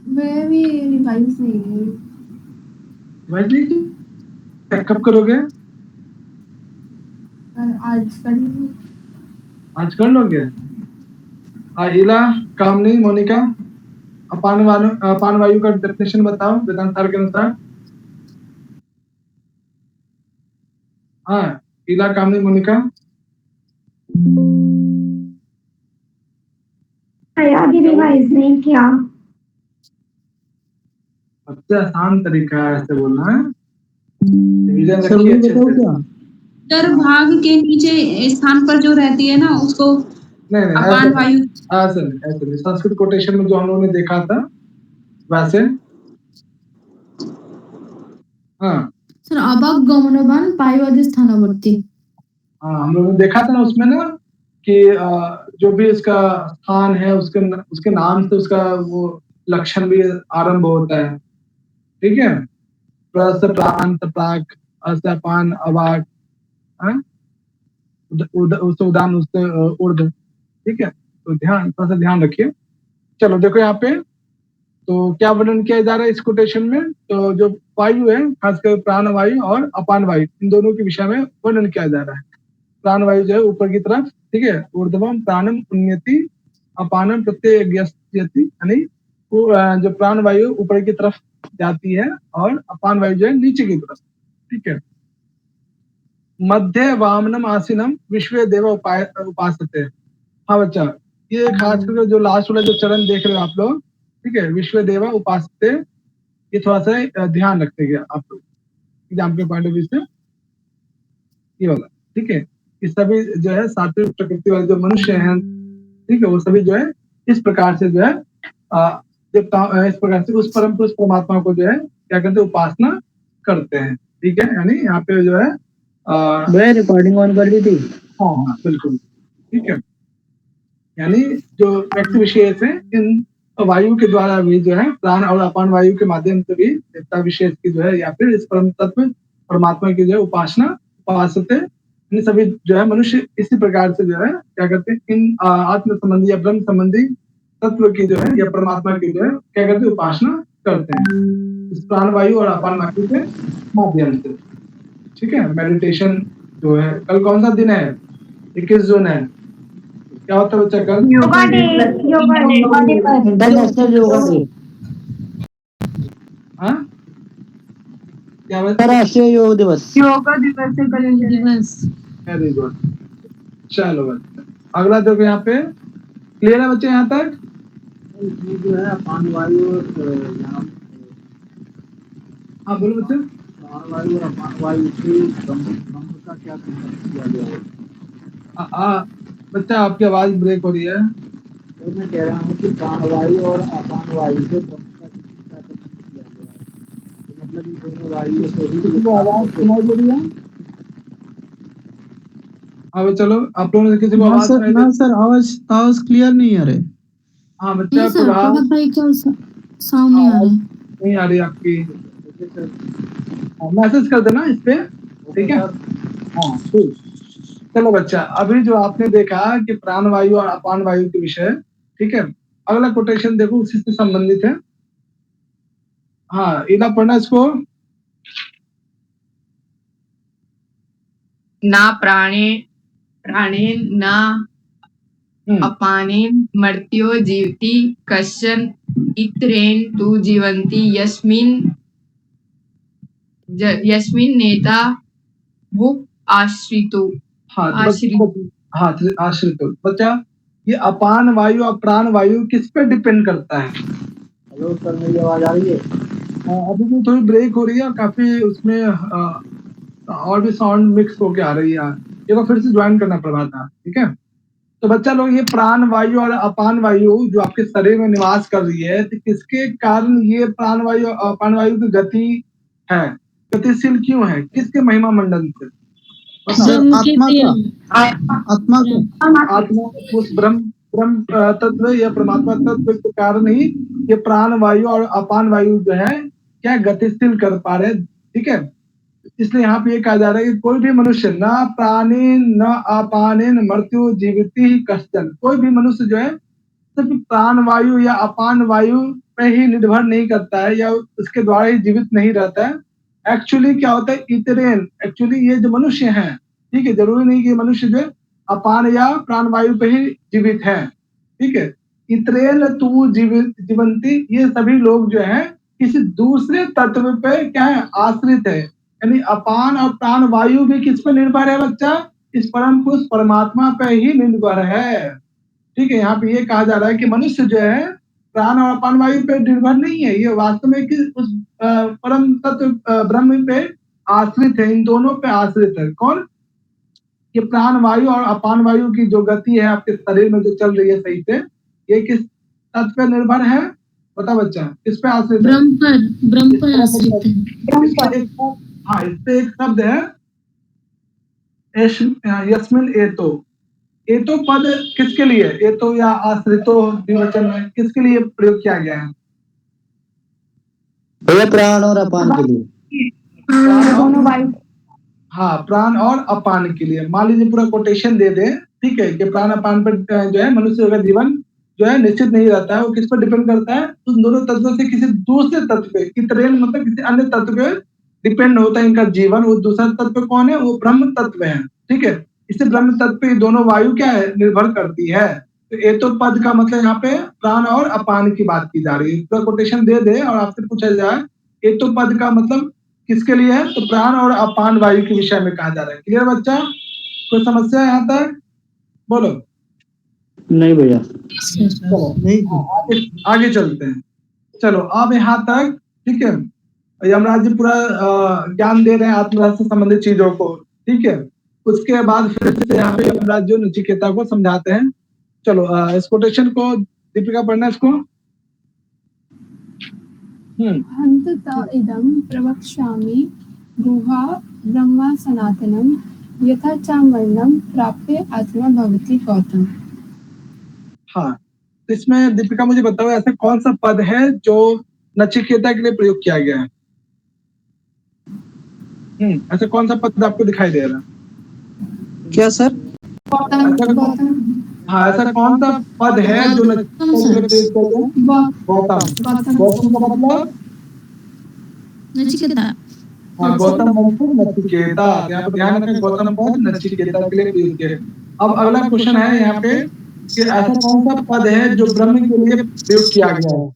मैं भी रिवाइज नहीं की। रिवाइज नहीं की? कब करोगे? आज कर लोगे? इला, कामनी, मोनिका, अपान वायु का डेफिनेशन बताओ वेदांत सार के अनुसार। हाँ, इला, कामनी, मोनिका। अभी रिवाइज नहीं किया। सबसे आसान तरीका है ऐसे बोलना है। रिवीजन रखिए अच्छे से। तर भाग के नीचे स्थान पर जो रहती है ना, उसको नहीं अपान वायु। ऐसे नहीं, संस्कृत कोटेशन में जो हम लोगों ने देखा था वैसे। हाँ सर, अपागमनवान् पायुवादी स्थानवर्ती। हाँ, हम लोगों ने देखा था ना उसमें ना कि जो भी इसका स्थान है उसके नाम से उसका वो लक्षण भी आरंभ होता है, ठीक है। प्रस प्रांत प्राक अपान अवाक, उदान उससे उर्ध, ठीक है। तो थोड़ा सा ध्यान रखिए। चलो देखो यहाँ पे तो क्या वर्णन किया जा रहा है इस कोटेशन में, तो जो वायु है खासकर प्राण वायु और अपान वायु, इन दोनों के विषय में वर्णन किया जा रहा है। प्राण वायु जो है ऊपर की तरफ, ठीक है, ऊर्ध्वम प्राणम उन्नति अपानम प्रत्ययति, यानी वो जो प्राण वायु ऊपर की तरफ जाती है और अपान वायु जो है नीचे की तरफ, ठीक है। मध्य वामनम आसीनम विश्व देव उपासते। हाँ बच्चा, ये खास करके जो लास्ट वाला जो चरण देख रहे हो आप लोग, ठीक है, विश्व देव उपासते, ये थोड़ा सा ध्यान रखते आप लोग एग्जाम के पॉइंट ऑफ व्यू से, ये वाला, ठीक है। ये सभी जो है सात्विक प्रकृति वाले जो मनुष्य हैं, ठीक है, वो सभी जो है इस प्रकार से जो है इस प्रकार से उस परम पुरुष परमात्मा को जो है क्या करते हैं, उपासना करते हैं, ठीक है। यानी यहाँ पे जो है रिकॉर्डिंग ऑन कर दी थी। हाँ हाँ बिल्कुल, ठीक है। यानी जो व्यक्ति विशेष है इन वायु के द्वारा भी जो है प्राण और अपान वायु के माध्यम से भी देवता विशेष की जो है या फिर इस परम तत्व परमात्मा की जो है उपासते, सभी जो है मनुष्य इसी प्रकार से जो है क्या करते हैं, इन आत्म संबंधी या ब्रह्म संबंधी तत्व की जो है या परमात्मा की जो है क्या करते हैं, उपासना करते हैं इस प्राण वायु और अपान वायु के माध्यम से, ठीक है। मेडिटेशन जो है, कल कौन सा दिन है, 21 जून है, क्या होता है बच्चा कल? Yoga day, yoga day, international yoga day, हाँ क्या अंतरराष्ट्रीय योग दिवस, योगा दिवस। Very good. चलो बच्चा अगला देखो यहाँ पे, क्लियर है बच्चे यहाँ तक? जो है अपान वायु, हाँ बोलो बच्चे। अपान वायु और अपान वायु से ब्रह्म का क्या संबंध किया गया है? बच्चा आपकी आवाज ब्रेक हो रही है। तो मैं कह रहा हूँ कि प्राण वायु और अपान वायु से ब्रह्म का क्या संबंध किया गया है? तो मतलब ये दोनों वायु से ही आवाज सुनाई दे रही है? हाँ चलो, आप लोगों ने किसी को आवाज सुनाई दे? सर आवाज क्लियर नहीं आ रही। हाँ बच्चा नहीं सर, फिलहाल बहुत भाई क्या साउंड नहीं आ रहा है। नहीं आ रही आपकी, मैसेज कर देना इस पे, ठीक है। हाँ ठीक। चलो बच्चा, अभी जो आपने देखा कि प्राण वायु और अपान वायु के विषय, ठीक है, अगला कोटेशन देखो उसी से संबंधित है। हाँ इना पढ़ना इसको। ना प्राणेन न अपानेन मर्त्यो जीवति कश्चन इतरेण तु जीवन्ति यस्मिन् नेता वो आश्रितो। आश्रित। बच्चा ये अपान वायु और प्राण वायु किस पे डिपेंड करता है? हेलो सर, मेरी आवाज आ रही है? अभी भी थोड़ी ब्रेक हो रही है, काफी उसमें और भी साउंड मिक्स होके आ रही है, एक बार फिर से ज्वाइन करना पड़ा था, ठीक है। तो बच्चा लोग, ये प्राण वायु और अपान वायु जो आपके शरीर में निवास कर रही है, तो किसके कारण ये प्राण वायु और अपान वायु की गति है, गतिशील क्यों है, किसके महिमा मंडल से? आत्मा उस ब्रह्म तत्व या परमात्मा तत्व के कारण ही ये प्राण वायु और अपान वायु जो है क्या गतिशील कर पा रहे, ठीक है। इसलिए यहाँ पे ये कहा जा रहा है कि कोई भी मनुष्य न प्राणेन न अपानेन मृत्यु जीविति कश्चन, कोई भी मनुष्य जो है सिर्फ प्राण वायु या अपान वायु पे ही निर्भर नहीं करता है या उसके द्वारा ही जीवित नहीं रहता है। एक्चुअली क्या होता है, इतरेन, एक्चुअली ये जो मनुष्य हैं, ठीक है, जरूरी नहीं कि मनुष्य जो अपान या प्राण वायु पे ही जीवित है, ठीक है। इतरेन तु जीवंती, ये सभी लोग जो है किसी दूसरे तत्व पे क्या है, आश्रित है। यानी अपान और प्राण वायु भी किस पे निर्भर है बच्चा? इस परम पुरुष परमात्मा पे ही निर्भर है, ठीक है। यहाँ पे ये कहा जा रहा है कि मनुष्य जो है प्राण और अपान वायु पे निर्भर नहीं है, ये वास्तव में उस परम तत्व ब्रह्म पे आश्रित है, इन दोनों पे आश्रित है। कौन? ये प्राण वायु और अपान वायु की जो गति है आपके शरीर में जो चल रही है सही से, ये किस तत्व पे निर्भर है? बता बच्चा, किस पे आश्रित है? ब्रह्म पर आश्रित है। हाँ, इस पे एक शब्द है यस्मिन एतो। एतो पद किसके लिए, एतो या आश्रितो द्विवचन में किसके लिए प्रयोग किया गया है? भैया प्राण और अपान के लिए। दोनों वायु हाँ, प्राण और अपान के लिए। मान लीजिए पूरा कोटेशन दे दे, ठीक है, कि प्राण अपान पर जो है मनुष्य का जीवन जो है निश्चित नहीं रहता है, वो किस पर डिपेंड करता है, उन दोनों तत्वों से किसी दूसरे तत्व पे, इतरेन मतलब किसी अन्य तत्व पे डिपेंड होता है इनका जीवन। वो दूसरा तत्व कौन है? वो ब्रह्म तत्व है, ठीक है। इससे ब्रह्म तत्व पे दोनों वायु क्या है? निर्भर करती है। तो एतो पद का मतलब यहाँ पे प्राण और अपान की बात की जा रही है। पूरा कोटेशन दे दे और आपसे पूछा जाए एतो पद का मतलब किसके लिए है, तो प्राण और अपान वायु के विषय में कहा जा रहा है। क्लियर बच्चा? कोई समस्या यहाँ तक? बोलो। नहीं भैया। चलो आगे चलते हैं। चलो अब यहाँ तक, ठीक है। यमराज जी पूरा ज्ञान दे रहे हैं आत्मराज से संबंधित चीजों को, ठीक है। उसके बाद फिर से यहाँ पे यमराज जो नचिकेता को समझाते हैं। चलो इस कोटेशन को दीपिका पढ़ना इसको। हन्तता इदं प्रवक्ष्यामि गुहा ब्रह्मा सनातनं यथा च मरणं प्राप्य आत्मा भवति गौतम। हाँ, तो इसमें दीपिका मुझे बताओ ऐसा कौन सा पद है जो नचिकेता के लिए प्रयोग किया गया है? ऐसा कौन सा पद आपको दिखाई दे रहा है? क्या सर? हाँ, ऐसा कौन सा पद है जो नचिकेता के लिए प्रयोग किया गया? गौतम। गौतम का मतलब नचिकेता। हाँ, गौतम मतलब नचिकेता। यहाँ पे ध्यान रखें, गौतम पद नचिकेता के लिए प्रयोग किया। अब अगला क्वेश्चन है यहाँ पे कि ऐसा कौन सा पद है जो ब्रह्म के लिए प्रयोग किया गया है?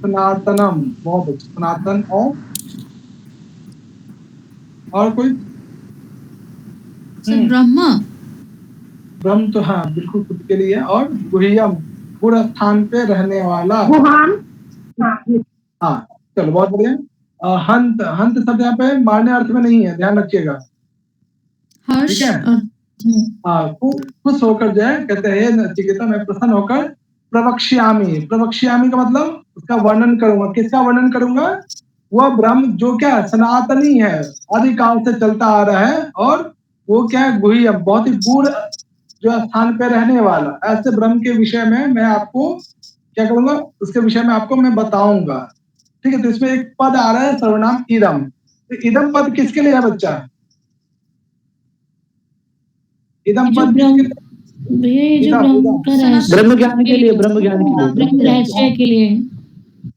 सनातनम। बहुत अच्छा, सनातन। और कोई? ब्रह्म। ब्रह्म तो हाँ बिल्कुल खुद के लिए। और गुह्यम, पूरा स्थान पे रहने वाला। हाँ चलो बहुत बढ़िया। हंत, हंत शब्द यहाँ पे मारने अर्थ में नहीं है, ध्यान रखिएगा, ठीक है। हाँ, खुश होकर जो है कहते हैं नचिकेता मैं प्रसन्न होकर प्रवक्ष्यामि। प्रवक्ष्यामि का मतलब उसका वर्णन करूंगा। किसका वर्णन करूंगा? वह ब्रह्म जो क्या सनातनी है, आदिकाल से चलता आ रहा है, और वो क्या है गुह्यम, बहुत ही गूढ़ जो स्थान पे रहने वाला, ऐसे ब्रह्म के विषय में मैं आपको क्या करूंगा, उसके विषय में आपको मैं बताऊंगा, ठीक है। तो इसमें एक पद आ रहा है सर्वनाम इदम। तो इदम पद किसके लिए है बच्चा? इदम पद भैया ये जो ब्रह्म का रहस्य, ब्रह्म ज्ञान के लिए, ब्रह्म ज्ञान के लिए, ब्रह्म रहस्य के लिए।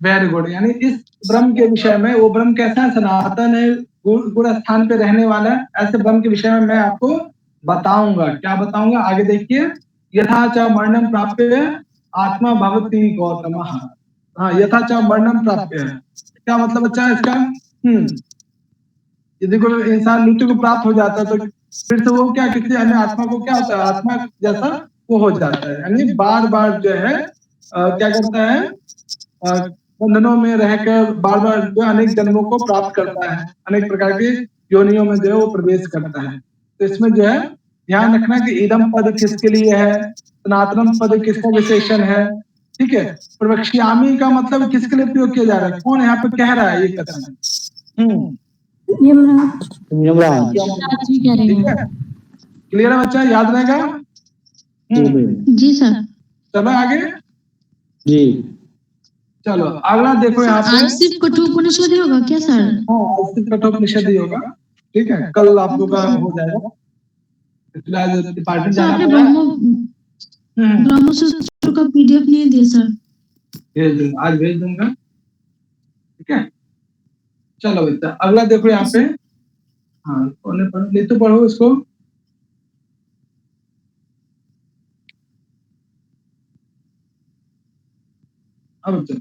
Very good. यानी इस ब्रह्म के विषय में, वो ब्रह्म कैसा है? सनातन है, पूरा स्थान पे रहने वाला है, ऐसे ब्रह्म के विषय में मैं आपको बताऊंगा। क्या बताऊंगा? आगे देखिए। यथा च मरणम प्राप्य आत्मा भवति गौतम। हाँ, यथा च मरणम प्राप्य है क्या मतलब बच्चा है इसका? यदि कोई इंसान मृत्यु को प्राप्त हो जाता है तो फिर से वो क्या किसी अन्य आत्मा को क्या होता है? आत्मा जैसा वो हो जाता है। यानी बार बार जो है क्या करता है? बंधनों में रहकर बार बार जो अनेक जन्मों को प्राप्त करता है, अनेक प्रकार के योनियों में जो है वो प्रवेश करता है। तो इसमें जो है ध्यान रखना कि इदम पद किसके लिए है, सनातनम पद किसका विशेषण है, ठीक है। प्रवक्ष्यामि का मतलब किसके लिए प्रयोग किया जा रहा है? कौन यहाँ पे कह रहा है ये कथन? यमराज जी कह रहे हैं। क्लियर है बच्चा? याद रहेगा? जी सर। चलो आगे। जी। चलो अगला देखो यहाँ पे। आज सिर्फ कठोपनिषद होगा क्या सर? हाँ, आज सिर्फ कठोपनिषद ही होगा, ठीक है। कल आप लोग का हो जाएगा। फिलहाल डिपार्टमेंट जाना पड़ा। ब्रह्मसूत्र का पीडीएफ नहीं दिया सर। भेज दूंगा, आज भेज दूंगा, ठीक है। चलो बच्चा अगला देखो यहाँ पे। हाँ, पढ़ो, ले तो पढ़ो इसको। अब बच्चा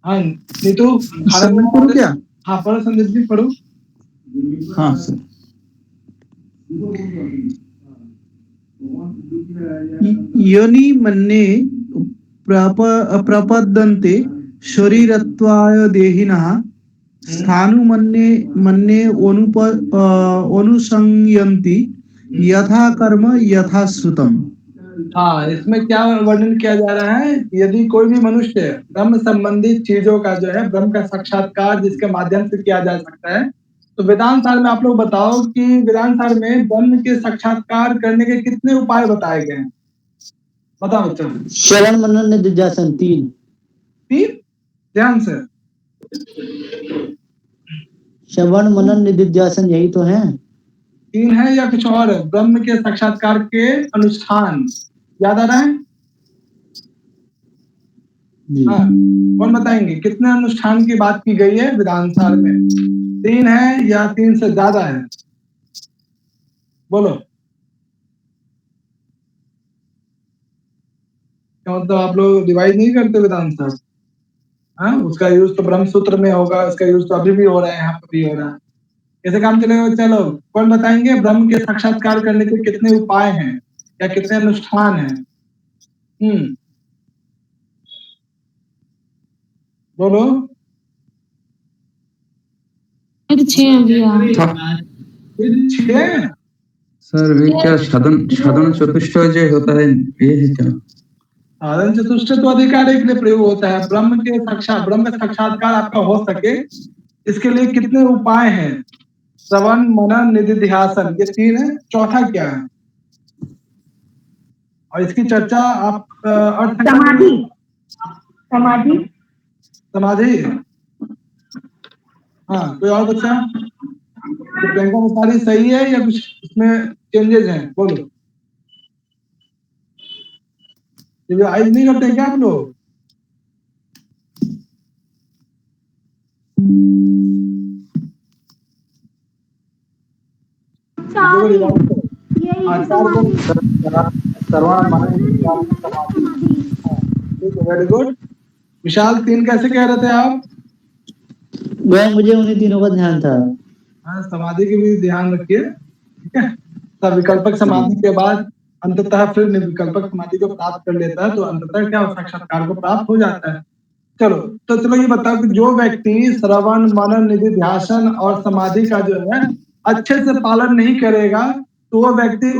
हाँ नीतू पढ़ो क्या? हाँ पढ़ो, संदेश भी पढ़ो। हाँ सर। योनि मन्ये प्रपद्यन्ते शरीरत्वाय देहिनः स्थानु मन्ये अनुसंयन्ति यथा कर्म यथा श्रुतम्। हाँ, इसमें क्या वर्णन किया जा रहा है? यदि कोई भी मनुष्य ब्रह्म संबंधित चीजों का जो है, ब्रह्म का साक्षात्कार जिसके माध्यम से किया जा सकता है, तो वेदांत सार में आप लोग बताओ कि वेदांत सार में ब्रह्म के साक्षात्कार करने के कितने उपाय बताए गए हैं? बताओ बच्चों। श्रवण मनन निधिध्यासन 3 ध्यान से। श्रवण मनन निधिध्यासन यही तो है। 3 है या कुछ और है? ब्रह्म के साक्षात्कार के अनुष्ठान याद आ रहा है? हाँ, कौन बताएंगे कितने अनुष्ठान की बात की गई है वेदांत सार में? 3 है या 3 से ज्यादा है? बोलो। क्या मतलब आप लोग डिवाइड नहीं करते वेदांत सार? हाँ, उसका यूज तो ब्रह्म सूत्र में होगा, उसका यूज तो अभी भी हो रहा है, यहाँ पर भी हो रहा है। कैसे काम चलेगा? चलो, कौन बताएंगे ब्रह्म के साक्षात्कार करने के कितने उपाय हैं या कितने अनुष्ठान हैं? बोलो। 6 भैया। 6 सर वे क्या साधन चतुष्टय जो होता है ये है क्या? साधन चतुष्टय तो अधिकारी के लिए प्रयोग होता है। ब्रह्म का साक्षात्कार आपका हो सके इसके लिए कितने उपाय हैं? श्रवण मनन निधिध्यासन, ये 3 है। चौथा क्या है? और इसकी चर्चा आप समाधि। हाँ, कोई और बच्चा? तो प्रियंका में सारी सही है या कुछ इसमें चेंजेस हैं? बोलो। रिवाइज नहीं करते क्या आप लोग? Very good. विशाल 3 कैसे कह रहे थे आप? वह मुझे उन्हीं तीनों का ध्यान था। हाँ, समाधि की भी ध्यान रखिए, ठीक है। तब विकल्पक समाधि के बाद अंततः फिर निर्विकल्पक समाधि को प्राप्त कर लेता है तो अंततः क्या साक्षात्कार को प्राप्त हो जाता है। चलो ये बताओ कि जो व्यक्ति श्रवण मनन निधिध्यासन और समाधि का जो है अच्छे से पालन नहीं करेगा तो वो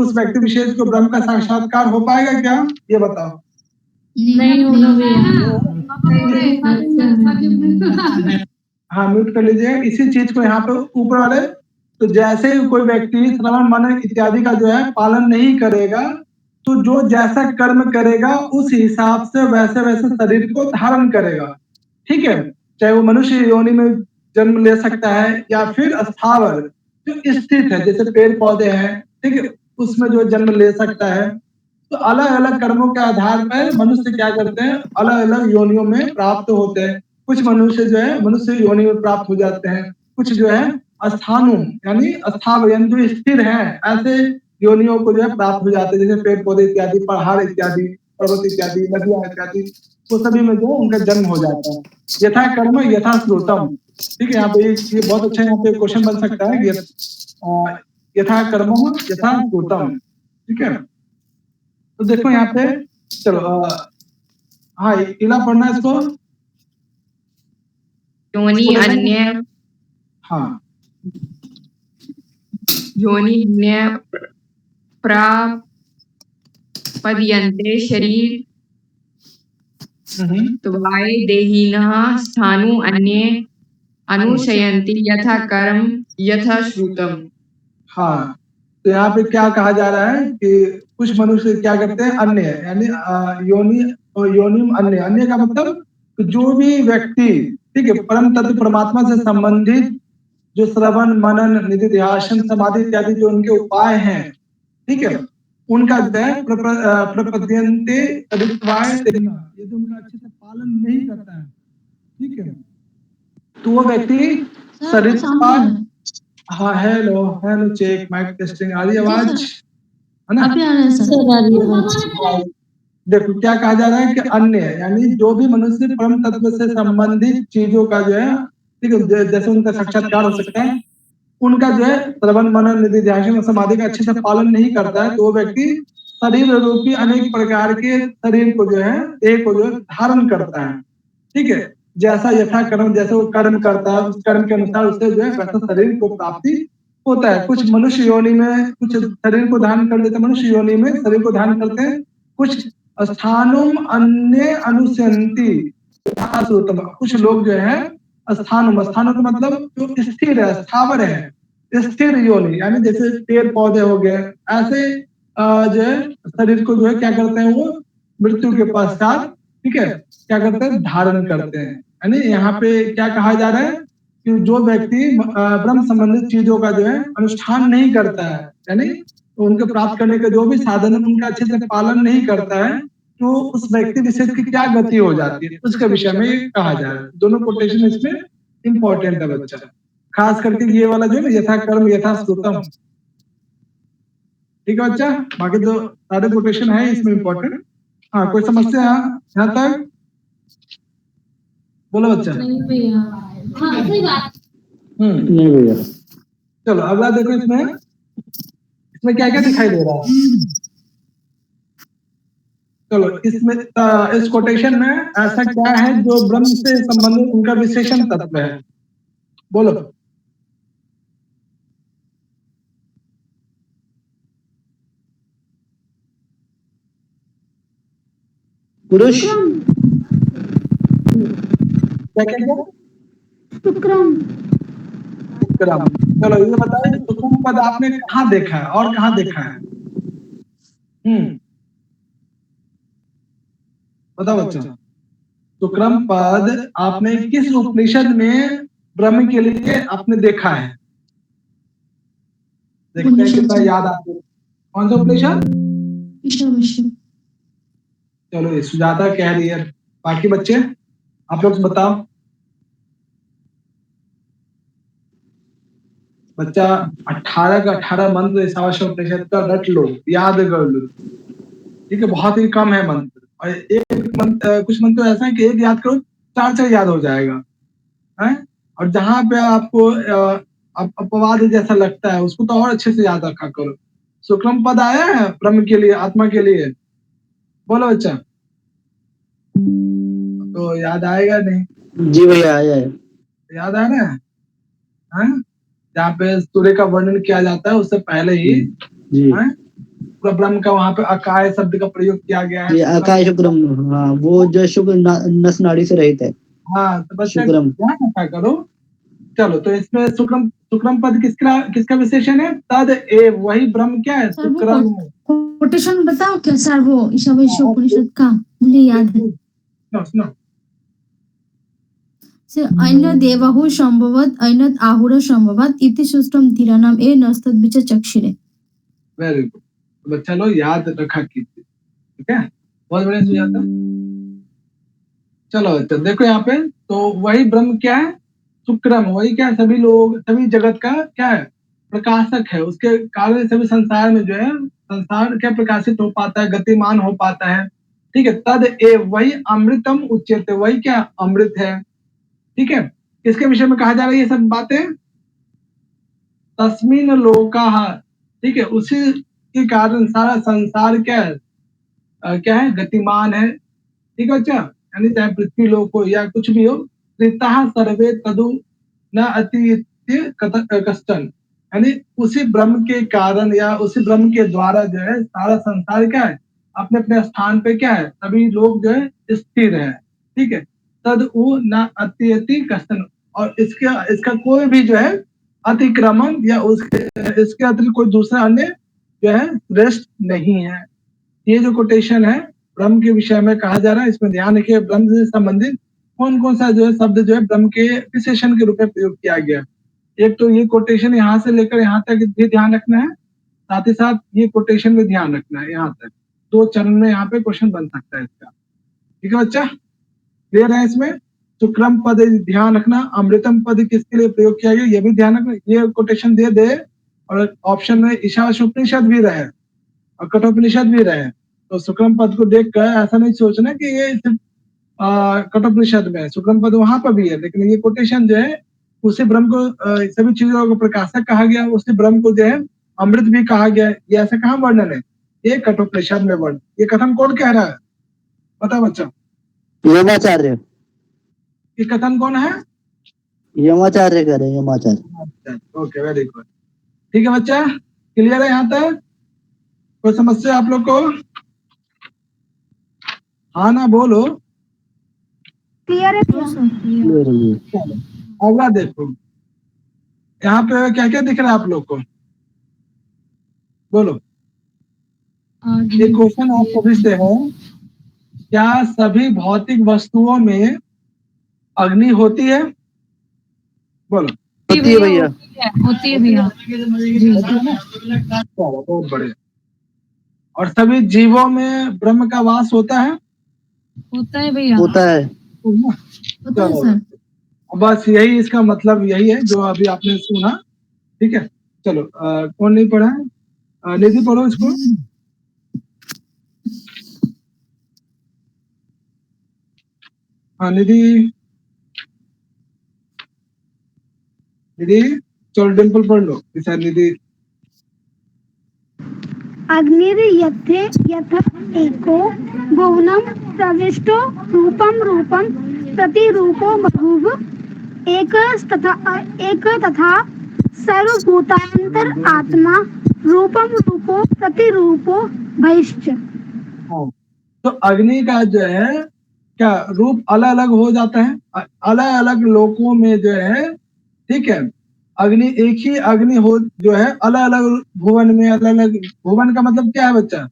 उस व्यक्ति विशेष को ब्रह्म का साक्षात्कार हो पाएगा क्या? ये बताओ। नहीं होगा भैया। हाँ, म्यूट कर लीजिए इसी चीज को यहाँ पे ऊपर वाले। तो जैसे ही कोई व्यक्ति श्रवण मनन इत्यादि का जो है पालन नहीं करेगा तो जो जैसा कर्म करेगा उस हिसाब से वैसे शरीर को धारण करेगा, ठीक है। चाहे वो मनुष्य योनि में जन्म ले सकता है या फिर स्थावर जो स्थित है जैसे पेड़ पौधे हैं, ठीक है, उसमें जो जन्म ले सकता है। तो अलग अलग कर्मों के आधार पर मनुष्य क्या करते हैं, अलग अलग योनियों में प्राप्त होते हैं। कुछ मनुष्य जो है मनुष्य योनि में प्राप्त हो जाते हैं, कुछ जो है स्थानु यानी स्थावर यानी जो स्थिर है ऐसे योनियों को जो है प्राप्त हो जाते हैं, जैसे पेड़ पौधे इत्यादि, पहाड़ इत्यादि, पर्वत इत्यादि, नदियां इत्यादि, वो सभी में जो उनका जन्म हो जाता है। यथा कर्म यथा श्रोतम, ठीक है। यहाँ पे ये बहुत अच्छा यहाँ पे क्वेश्चन बन सकता है, यथा कर्म यथा श्रोतम, ठीक है। तो देखो यहाँ पे चलो हाँ इला पढ़ना है इसको। योनि अन्य, हाँ योनि अन्य प्रापद्यन्ते शरीर त्वाय देहिनः स्थानु अन्ये अनुशयन्ति यथा कर्म यथा श्रुतम। हाँ, तो यहाँ पे क्या कहा जा रहा है कि कुछ मनुष्य क्या करते हैं, अन्य यानी योनिम अन्य का मतलब जो भी व्यक्ति, ठीक है, परम तत्व परमात्मा से संबंधित जो श्रवण मनन निधिध्यासन समाधि इत्यादि जो उनके उपाय हैं, ठीक है, उनका प्रपद्यन्ते तदित्वाय तेना, ये जो उनका अच्छे से पालन नहीं करता है, ठीक है, तो वो व्यक्ति शरीर हाँ हेलो चेक माइक टेस्टिंग आ रही आवाज है ना? देखो क्या कहा जा रहा है कि अन्य यानी जो भी मनुष्य परम तत्व से संबंधित चीजों का जो है, ठीक है, जैसे उनका साक्षात्कार हो सकता है, उनका जो है श्रवण मनन निधिध्यासन और समाधि का अच्छे से पालन नहीं करता है तो वो व्यक्ति शरीर रूपी अनेक प्रकार के शरीर को जो है एक को जो धारण करता है, ठीक है। जैसा यथा कर्म, जैसे वो कर्म करता है उस कर्म के अनुसार उससे जो है वैसा शरीर को प्राप्ति होता है। कुछ मनुष्य योनि में कुछ शरीर को धारण कर लेते हैं, मनुष्य योनि में शरीर को धारण करते हैं, कुछ स्थानुम अन्य अनुसंति, कुछ लोग जो है स्थानम, स्थानम का मतलब जो स्थिर है, स्थावर है, स्थिर योनि, यानी जैसे पेड़ पौधे हो गए, ऐसे जो है शरीर को जो है क्या करते हैं, वो मृत्यु के पश्चात, ठीक है, क्या करते हैं, धारण करते हैं। यानी यहाँ पे क्या कहा जा रहा है कि जो व्यक्ति ब्रह्म संबंधित चीजों का जो है अनुष्ठान नहीं करता है, यानी उनके प्राप्त करने के जो भी साधन है उनका अच्छे से पालन नहीं करता है, तो उस व्यक्ति विशेष की क्या गति हो जाती है, उसके विषय में कहा जा रहा है। दोनों कोटेशन इसमें इंपॉर्टेंट है बच्चा, खास करके ये वाला जो है यथा कर्म यथा श्रुतम, ठीक है बच्चा। बाकी तो सारे कोटेशन है इसमें इंपॉर्टेंट। हाँ, कोई समस्या यहाँ तक? बोलो बच्चा। नहीं भैया। हाँ सही बात। नहीं भैया। चलो अगला देखो, इसमें क्या क्या दिखाई दे रहा है। चलो इसमें इस कोटेशन में ऐसा क्या है जो ब्रह्म से संबंधित उनका विशेषण तत्व है, बोलो। पुरुष, क्या क्या क्या? शुक्रम। शुक्रम। चलो ये बताइए, शुक्रम पद आपने कहाँ देखा है और कहाँ देखा है? बताओ बच्चा, शुक्रम पद आपने किस उपनिषद में ब्रह्म के लिए आपने देखा है? देखते हैं कितना याद आपको। कौन सा उपनिषद? चलो ये सुजाता कह रही है, बाकी बच्चे आप लोग बताओ। बच्चा 18 का 18 मंत्र ईशावास्य उपनिषद का रट लो, याद कर लो, ठीक है, बहुत ही कम है मंत्र, और एक मंत्र, कुछ मंत्र ऐसा है कि एक याद करो 4 याद हो जाएगा है? और जहां पे आपको अपवाद जैसा लगता है उसको तो और अच्छे से याद रखा करो। शुक्रम पद आया है ब्रह्म के लिए, आत्मा के लिए, बोलो बच्चा। तो याद आएगा नहीं? जी भैया आया है। याद आ रहा है? जहाँ पे सूर्य का वर्णन किया जाता है उससे पहले ही पूरा ब्रह्म का वहाँ पे अकाय शब्द का प्रयोग किया गया है। अकाय शुक्रम, हाँ, वो जो शुक्र नस नाड़ी से रहित है। हाँ, तो बच्चा ध्यान रखा करो। चलो तो इसमें शुक्रम पद किसका विशेषण है? तद एव, वही ब्रह्म क्या है? शुक्रम। कोटेशन बताओ क्या सर, वो ईशावास्य उपनिषद का मुझे याद है। सुनो। अन्य देवाहु संभवत अन्य आहुर संभवत इति सुष्टम धीरानाम ए नस्तद बिच चक्षुरे। वेरी गुड, बच्चा लोग याद रखा कीजिए, ठीक है, बहुत बढ़िया सुझाव। चलो तो देखो यहाँ पे, तो वही ब्रह्म क्या है? शुक्रम, वही क्या है? सभी लोग, सभी जगत का क्या है? प्रकाशक है, उसके कारण सभी संसार में जो है संसार क्या प्रकाशित हो पाता है, गतिमान हो पाता है, ठीक है। तद एव, वही अमृतम उच्यते, वही क्या अमृत है, ठीक है। किसके विषय में कहा जा रहा है ये सब बातें? तस्मिन लोकाः, ठीक है, उसी के कारण सारा संसार क्या है? गतिमान है, ठीक है बच्चा। यानी चाहे पृथ्वी लोक हो या कुछ भी हो, त्रिताः सर्वे तदु न अति कश्चन, यानी उसी ब्रह्म के कारण या उसी ब्रह्म के द्वारा जो है सारा संसार क्या है? अपने अपने स्थान पे क्या है? सभी लोग जो है स्थिर है, ठीक है। तद उ न अति कश्चन, और इसका कोई भी जो है अतिक्रमण या इसके अतिरिक्त कोई दूसरा अन्य जो है श्रेष्ठ नहीं है। ये जो कोटेशन है ब्रह्म के विषय में कहा जा रहा है, इसमें ध्यान रखिए ब्रह्म से संबंधित कौन कौन सा जो है शब्द जो है ब्रह्म के विशेषण के रूप में प्रयोग किया गया। एक तो ये कोटेशन यहाँ से लेकर यहाँ तक भी ध्यान रखना है, साथ ही साथ ये कोटेशन में ध्यान रखना है। यहाँ तक 2 चरण में यहाँ पे क्वेश्चन बन सकता है इसका, ठीक है बच्चा, क्लियर है? इसमें शुक्रम पद ध्यान रखना, अमृतम पद किसके लिए प्रयोग किया गया ये भी ध्यान रखना। ये कोटेशन दे और ऑप्शन में ईशावास्य उपनिषद भी रहे और कठोपनिषद भी रहे, तो शुक्रम पद को देखकर ऐसा नहीं सोचना कि ये सिर्फ कठोपनिषद में है, शुक्रम पद वहां पर भी है, लेकिन ये कोटेशन जो है उसी ब्रह्म को सभी चीजों को प्रकाशक कहा गया, उसी ब्रह्म को जो है अमृत भी कहा गया। ये ऐसा कहाँ वर्णन है? ये कठोपनिषद में वर्णन। ये कथन कौन कह रहा है पता बच्चा? यमाचार्य। ये कथन कौन है? यमाचार्य कह रहे हैं, यमाचार्य। ओके, वेरी गुड, ठीक है बच्चा, क्लियर है यहाँ तक? कोई समस्या आप लोग को? हाँ ना बोलो। क्लियर है? अगला देखो, यहाँ पे क्या क्या दिख रहा है आप लोग को, बोलो। ये क्वेश्चन आपको भी से है, क्या सभी भौतिक वस्तुओं में अग्नि होती है? बोलो। होती है भैया। होती है भैया। चलो, बहुत बढ़िया। और सभी जीवों में ब्रह्म का वास होता है? होता है भैया। होता है। होता है सर। बस यही इसका मतलब यही है जो अभी आपने सुना। ठीक है, चलो कौन नहीं पढ़ा है? निधि पढ़ो इसको। हाँ निधि, निधि चलो डिम्पल पढ़ लो। निधि अग्निर्यथे यथा एको भुवनं प्रविष्टो रूपं रूपं प्रतिरूपो बभूव एक तथा सर्वभूतांतर आत्मा रूपम रूपो प्रतिरूपो बहिश्च। तो अग्नि का जो है क्या रूप अलग अलग हो जाता है, अलग अलग लोकों में जो है। ठीक है, अग्नि एक ही अग्नि हो जो है अलग अलग भुवन में, अलग अलग। भुवन का मतलब क्या है बच्चा?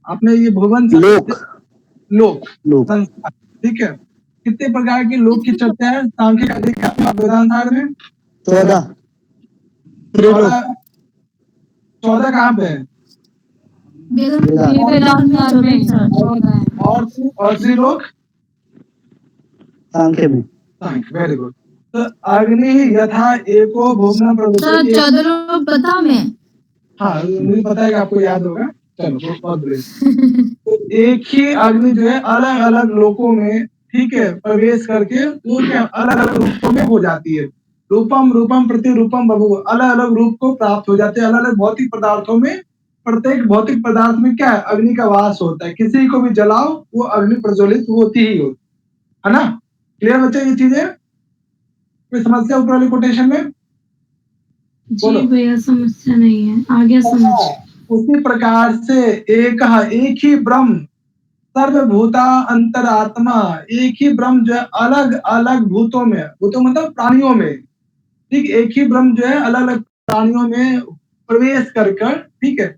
आपने ये भुवन लोक। लोक लोक। संसार। ठीक है, कितने प्रकार के लोक की चर्चा है सांख्य वेदांत सागर में? 14। 14 कहाँ पे है? और त्रिलोक सांख्य में। Very good. तो अग्नि यथा एको भुवनं सर प्रविष्टो। 14 लोग पता मैं। हाँ मुझे पता है कि आपको याद होगा। चलो बहुत बढ़िया। तो एक ही अग्नि जो है अलग अलग लोकों में, ठीक है, प्रवेश करके वो क्या अलग अलग रूपों में हो जाती है। रूपम रूपम प्रतिरूपम बभूव, अलग अलग रूप को प्राप्त हो जाते हैं। अलग अलग भौतिक पदार्थों में, प्रत्येक भौतिक पदार्थ में क्या है? अग्नि का वास होता है। किसी को भी जलाओ वो अग्नि प्रज्वलित होती ही होती है ना। क्लियर बच्चे ये चीजें? कोई समस्या ऊपर वाली कोटेशन में? जी भैया समस्या नहीं है, आगे समझ। उसी प्रकार से एक ही ब्रह्म सर्वभूता अंतरात्मा, एक ही ब्रह्म जो है अलग अलग भूतों में, भूतों मतलब प्राणियों में, ठीक, एक ही ब्रह्म जो है अलग अलग प्राणियों में प्रवेश कर कर, ठीक है,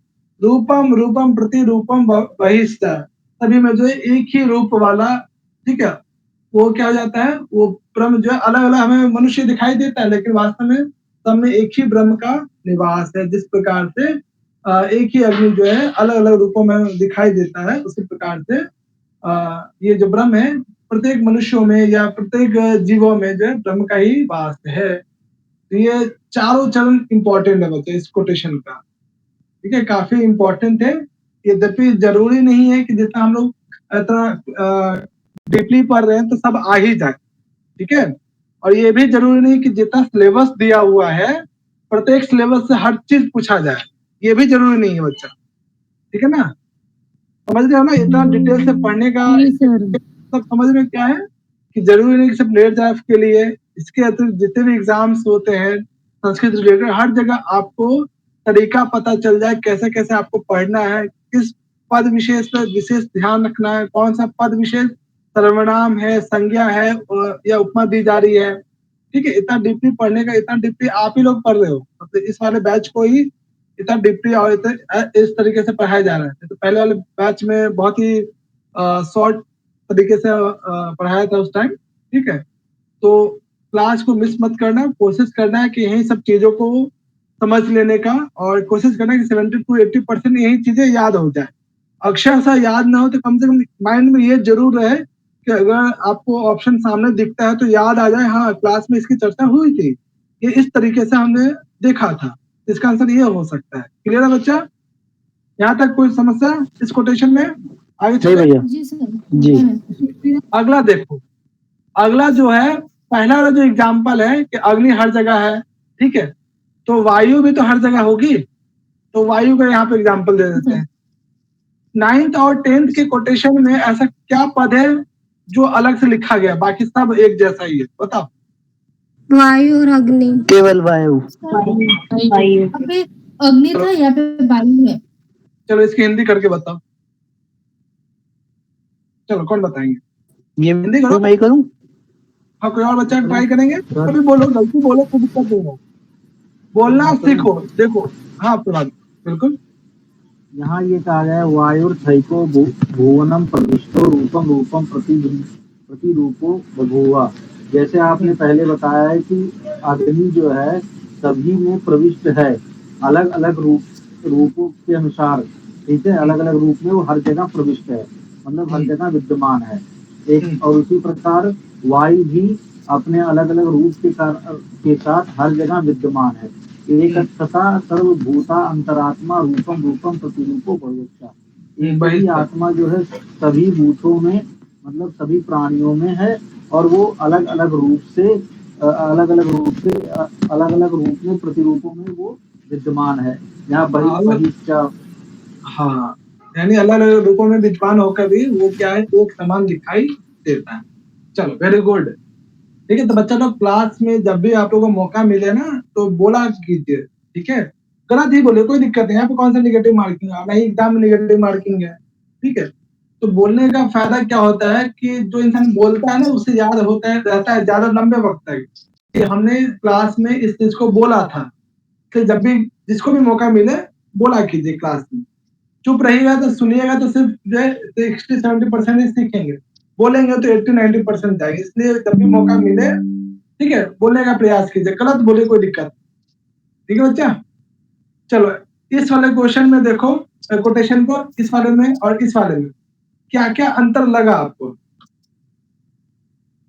रूपम रूपम प्रतिरूपम बहिष्ठ, सभी में जो है एक ही रूप वाला, ठीक है, वो क्या हो जाता है? वो ब्रह्म जो है अलग अलग हमें मनुष्य दिखाई देता है, लेकिन वास्तव में सब में एक ही ब्रह्म का निवास है। जिस प्रकार से एक ही अग्नि जो है अलग अलग रूपों में दिखाई देता है, उसी प्रकार से ये जो ब्रह्म है प्रत्येक मनुष्यों में या प्रत्येक जीवों में जो है ब्रह्म का ही वास है। तो ये चारों चरण इंपॉर्टेंट है बच्चे इस कोटेशन का। ठीक है, काफी इंपॉर्टेंट है। यद्यपि जरूरी नहीं है कि जितना हम लोग इतना डीपली पढ़ रहे हैं तो सब आ ही जाए। ठीक है, और ये भी जरूरी नहीं कि जितना सिलेबस दिया हुआ है प्रत्येक सिलेबस से हर चीज पूछा जाए, ये भी जरूरी नहीं है बच्चा। ठीक है ना, समझ रहे हो ना? इतना डिटेल से पढ़ने का सब समझ में क्या है कि जरूरी नहीं कि सिर्फ नेट जाफ के लिए, इसके अतिरिक्त जितने भी एग्जाम्स होते हैं संस्कृत रिलेटेड, हर जगह आपको तरीका पता चल जाए कैसे कैसे आपको पढ़ना है, किस पद विशेष पर विशेष ध्यान रखना है, कौन सा पद विशेष सर्वनाम है, संज्ञा है या उपमा दी जा रही है। ठीक है, इतना डीपली पढ़ने का, इतना डीपली आप ही लोग पढ़ रहे हो, तो इस वाले बैच को ही इतना डीपली और इस तरीके से पढ़ाया जा रहा है। तो पहले वाले बैच में बहुत ही शॉर्ट तरीके से पढ़ाया था उस टाइम। ठीक है, तो क्लास को मिस मत करना, कोशिश करना है कि यही सब चीजों को समझ लेने का, और कोशिश करना कि 70 to 80% यही चीजें याद हो जाए। अक्षरशः याद ना हो तो कम से कम माइंड में ये जरूर रहे कि अगर आपको ऑप्शन सामने दिखता है तो याद आ जाए, हाँ क्लास में इसकी चर्चा हुई थी, ये इस तरीके से हमने देखा था, इसका आंसर ये हो सकता है। क्लियर है बच्चा? यहाँ तक कोई समस्या इस कोटेशन में? आगे चले भैया जी। अगला देखो, अगला जो है पहला वाला जो एग्जाम्पल है कि अग्नि हर जगह है, ठीक है, तो वायु भी तो हर जगह होगी, तो वायु का यहाँ पे एग्जाम्पल दे देते हैं। 9th और 10th के कोटेशन में ऐसा क्या पद है जो अलग से लिखा गया, बाकी सब एक जैसा ही है? बताओ। वायु और अग्नि। केवल वायु। अग्नि था, यहाँ पे वायु है। चलो इसकी हिंदी करके बताओ। चलो कौन बताएंगे? ये हिंदी करो। मैं ही करूं? हाँ, कोई और बच्चा ट्राई करेंगे? अभी बोलो, गलती बोलो तो दिक्कत नहीं है, बोलना सीखो। देखो, हाँ प्रभात, बिल्कुल। यहाँ ये कहा गया है वायुर्थैको भुवनम प्रविष्टो रूपम रूपम प्रतिरूपो बभूवा। जैसे आपने पहले बताया है कि अग्नि जो है सभी में प्रविष्ट है, अलग अलग रूपों के अनुसार, ठीक है, अलग अलग रूप में वो हर जगह प्रविष्ट है, मतलब हर जगह विद्यमान है एक। और उसी प्रकार वायु भी अपने अलग अलग रूप के साथ हर जगह विद्यमान है। एक तथा सर्वभूता अंतरात्मा रूपम रूपम प्रतिरूपो भविष्य। एक ही आत्मा जो है सभी भूतों में, मतलब सभी प्राणियों में है, और वो अलग अलग रूप में प्रतिरूपों में वो विद्यमान है। यहाँ हाँ, यानी अलग अलग रूपों में विद्यमान होकर भी वो क्या है, एक समान दिखाई देता है। चलो, वेरी गुड। ठीक है, तो बच्चा लोग क्लास में जब भी आप लोगों को मौका मिले ना तो बोला कीजिए, ठीक है, गलत ही बोले, कोई दिक्कत नहीं। यहाँ पे कौन सा निगेटिव मार्किंग है, नहीं एग्जाम में निगेटिव मार्किंग है, ठीक है। तो बोलने का फायदा क्या होता है कि जो इंसान बोलता है ना उसे याद होता है, रहता है ज्यादा लंबे वक्त तक कि हमने क्लास में इस चीज को बोला था। कि जब भी जिसको भी मौका मिले बोला कीजिए क्लास में। चुप रहिएगा तो सुनिएगा तो सिर्फ जो है 60-70% ही सीखेंगे, बोलेंगे तो 80-90% जाएंगे। इसलिए जब भी मौका मिले, ठीक है, बोलने का प्रयास कीजिए, गलत बोले कोई दिक्कत, ठीक है बच्चा। चलो, इस वाले क्वेश्चन में देखो कोटेशन को, इस वाले में और इस वाले में क्या क्या अंतर लगा आपको।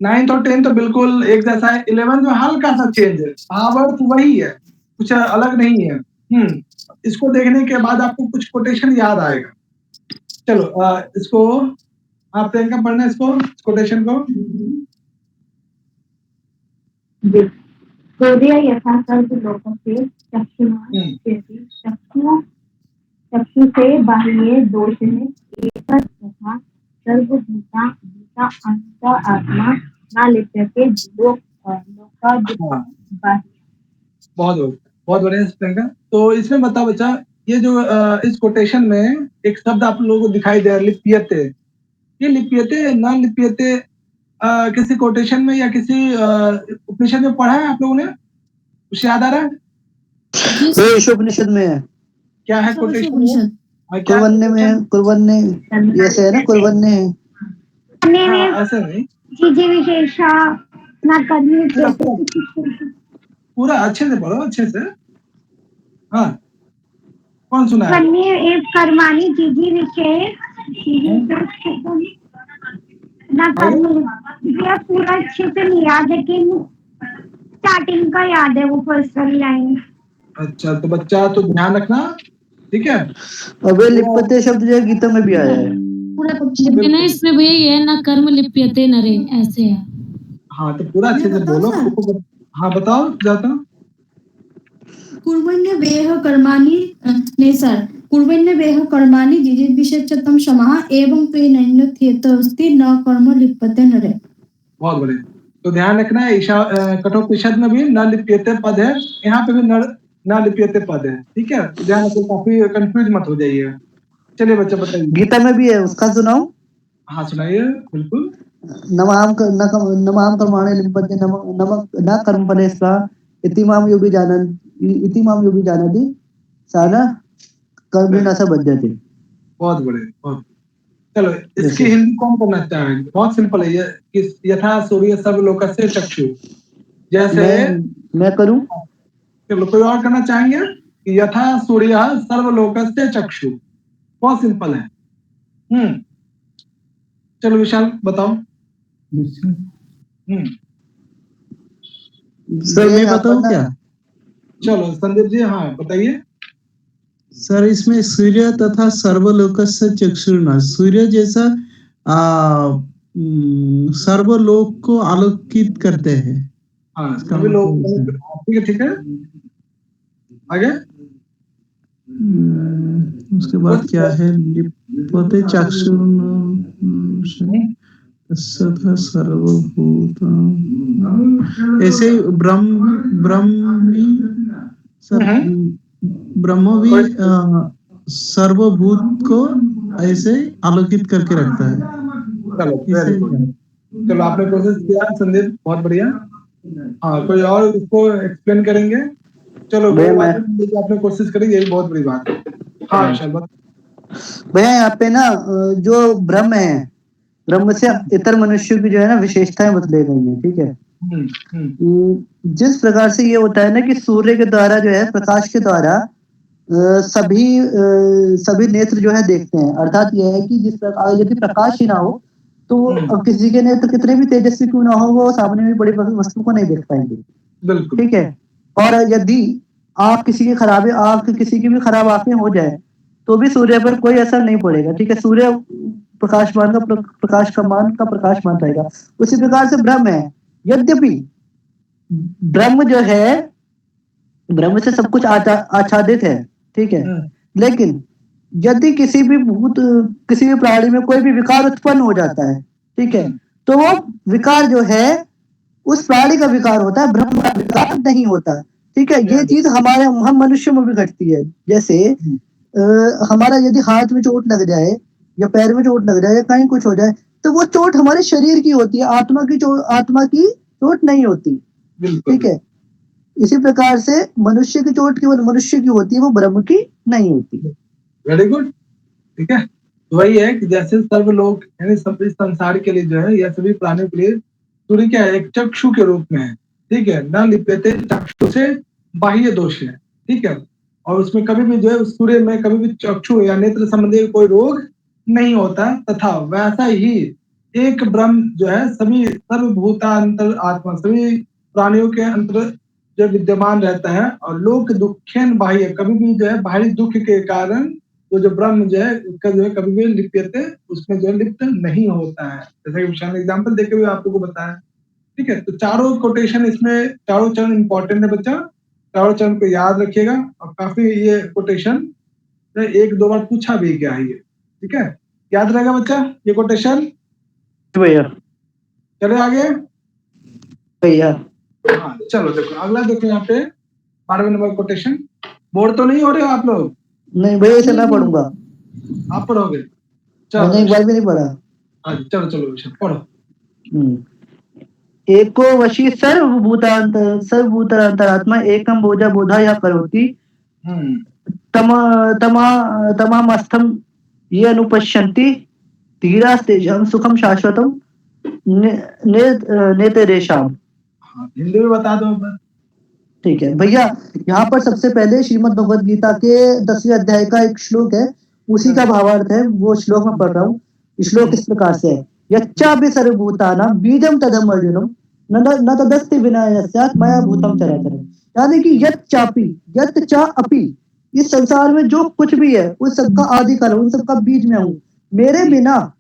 9th और 10th तो बिल्कुल एक जैसा है, 11th में हल्का सा चेंज है, भावार्थ वही है, कुछ अलग नहीं है। इसको देखने के बाद आपको कुछ कोटेशन याद आएगा। चलो इसको आप प्रियंका पढ़ना, इसको कोटेशन को। सूर्य यथा सर्वलोकस्य चक्षुषा चक्षु से बाह्य दोष है एक तथा सर्वभूता भूता अंत आत्मा न लिप्यते बहुत बढ़िया प्रियंका। तो इसमें बताओ बच्चा, ये जो इस कोटेशन में एक शब्द आप लोगों को दिखाई दे रहा है, लिप्यते। ये लिप्यते न लिप्यते किसी कोटेशन में या किसी उपनिषद में पढ़ा है आप लोगों ने, कुछ याद आ रहा है? उपनिषद में है। क्या है कोटेशन? कुर्वन्य में है, कुर्वन्य ऐसे है ना, कुर्वन्य है। ऐसे नहीं, चीजें विशेषा ना करनी पूरा अच्छे से पढ़ो, अच्छे से। हाँ, कौन सुना है? एक कर्माणी चीजें विशेष ना करनी, ये पूरा अच्छे से नहीं याद है, लेकिन स्टार्टिंग का याद है, वो फर्स्ट वाली लाइन। अच्छा, तो बच्चा तो ध्यान रखना, ठीक है। अबे लिप्यते शब्द जो गीता में भी आया है पूरा ना, इसमें वही है ना, कर्म लिप्यते नरे, ऐसे है। हाँ, तो पूरा अच्छे से बोलो। हाँ बताओ, जाता कुर्वन्य वेह कर्माणि नहीं सर, कुर्वन्य वेह कर्माणि जिजित विशेषतम समाह एवं त्वेनैन्य थेतस्ति न कर्म लिप्यते नरे। बहुत बढ़िया। तो ध्यान रखना है, कठोपनिषद में भी न लिप्यते पद है, यहाँ पे भी न लिप्यते पद है, ठीक है। तो ध्यान रखो, काफी कंफ्यूज मत हो जाइए। चलिए बच्चा बताइए। गीता में भी है, उसका सुनाओ। हाँ सुनाइए, बिल्कुल। नमाम कर्माणि लिप्यते न कर्म फलेषु इति माम योगी जानति साना कर्मेण स बध्यते। बहुत बढ़िया, बहुत। चलो, इसकी हिंदी कौन करना चाहेंगे? बहुत सिंपल है ये, कि यथा सूर्य सर्वलोकस्य चक्षु, जैसे मैं करूं। चलो, कोई और करना चाहेंगे? यथा सूर्य सर्वलोकस्य चक्षु, बहुत सिंपल है। चलो विशाल बताओ। सर मैं बताऊं क्या? चलो संदीप जी, हाँ बताइए। सर इसमें सूर्य तथा सर्वलोकस्य चक्षुर्ना, सूर्य जैसा सर्वलोक को आलोकित करते हैं। हाँ, सभी लोग, ठीक है। आगे उसके बाद क्या है? लिप्यते चक्षुर सर्वभूत, ऐसे ब्रह्म भी सर्वभूत को ऐसे आलोकित करके रखता है। चलो आपने प्रोसेस किया संदीप, बहुत बढ़िया। हाँ, कोई और इसको एक्सप्लेन करेंगे? चलो वो भैया बात मैं आपने कोशिश करी, यही बहुत बड़ी बात है। हाँ विशाल बात। भैया यहाँ पे ना जो ब्रह्म है, ब्रह्म से इतर मनुष्यों की जो है ना विशेषताएं बतलाई गई है, ठीक है। जिस प्रकार से ये होता है ना कि सूर्य के द्वारा जो है, प्रकाश के द्वारा सभी नेत्र जो है देखते हैं, अर्थात यह है कि जिस प्रकार यदि प्रकाश ही ना हो तो अब किसी के नेत्र कितने भी तेजस्वी क्यों ना हो, वो सामने में बड़ी वस्तु को नहीं देख पाएंगे, ठीक है। और यदि आंख किसी की भी खराब आंखें हो जाए तो भी सूर्य पर कोई असर नहीं पड़ेगा, ठीक है। सूर्य प्रकाशमान का प्रकाशमान रहेगा। उसी प्रकार से ब्रह्म है, यद्यपि ब्रह्म जो है, ब्रह्म से सब कुछ आच्छादित है, ठीक है। लेकिन यदि किसी भी प्राणी में कोई भी विकार उत्पन्न हो जाता है, ठीक है, तो वो विकार जो है उस प्राणी का विकार होता है, ब्रह्म का विकार नहीं होता, ठीक है। ये चीज हम मनुष्य में भी घटती है। जैसे हमारा यदि हाथ में चोट लग जाए या पैर में चोट लग जाए या कहीं कुछ हो जाए तो वो चोट हमारे शरीर की होती है, आत्मा की चोट नहीं होती, ठीक है। इसी प्रकार से मनुष्य की चोट केवल मनुष्य की होती है, वो ब्रह्म की नहीं होती। वेरी गुड, ठीक है। वही है कि जैसे सर्वलोक यानी सभी संसार के लिए जो है या सभी प्राणियों के लिए सूर्य क्या है, एक चक्षु के रूप में है, ठीक है। न लिप्यते चक्षु से बाह्य दोष है, ठीक है। और उसमें कभी भी जो है उस सूर्य में कभी भी चक्षु या नेत्र संबंधी कोई रोग नहीं होता, तथा वैसा ही एक ब्रह्म जो है सभी सर्वभूतांतर आत्मा, सभी प्राणियों के अंतर जो विद्यमान रहता है। और लोक दुखेन बाह्य, कभी भी जो है बाहरी दुख के कारण वो जो ब्रह्म जो है उसका जो है कभी भी लिप्यते, उसमें जो है लिप्त नहीं होता है, जैसा कि विशाल एग्जाम्पल देके भी आप लोगों को बताया, ठीक है। तो चारों कोटेशन इसमें, चारों चरण इंपॉर्टेंट है बच्चा, चारों चरण को याद रखिएगा। और काफी ये कोटेशन एक दो बार पूछा भी गया है ये, ठीक है। याद रहेगा बच्चा ये कोटेशन? भैया चले आगे भैया। हाँ चलो देखो अगला, देखो यहाँ पे 12वें नंबर कोटेशन। बोर्ड तो नहीं हो रहे हो आप लोग? नहीं भैया, इसे मैं पढ़ूंगा। आप पढ़ोगे? मैंने एक बार भी नहीं पढ़ा। हाँ चलो विशाल पढ़ो। एको वशी सर्वभूतांतरात्मा एकम बोधा बोधा या करोति तमामस्थम ये अनुपश्यन्ति धीरास्तेजं सुखम शाश्वतम नेतरेषाम। हिंदी में बता दो। ठीक है भैया, यहाँ पर सबसे पहले श्रीमद् भगवद गीता के 10वें अध्याय का एक श्लोक है, उसी का भावार्थ है, वो श्लोक में पढ़ रहा हूँ। श्लोक इस प्रकार से है, यच्चापि सर्वभूतानां बीजं तदहं अर्जुनम् न तदस्ति विना यस्यात् मया भूतं चराचरम्। यानी कि यच्चापि, यत् च अपि, इस संसार में जो कुछ भी है उस सबका आदि कारण, उन सबका बीज में हूँ। मेरे बिना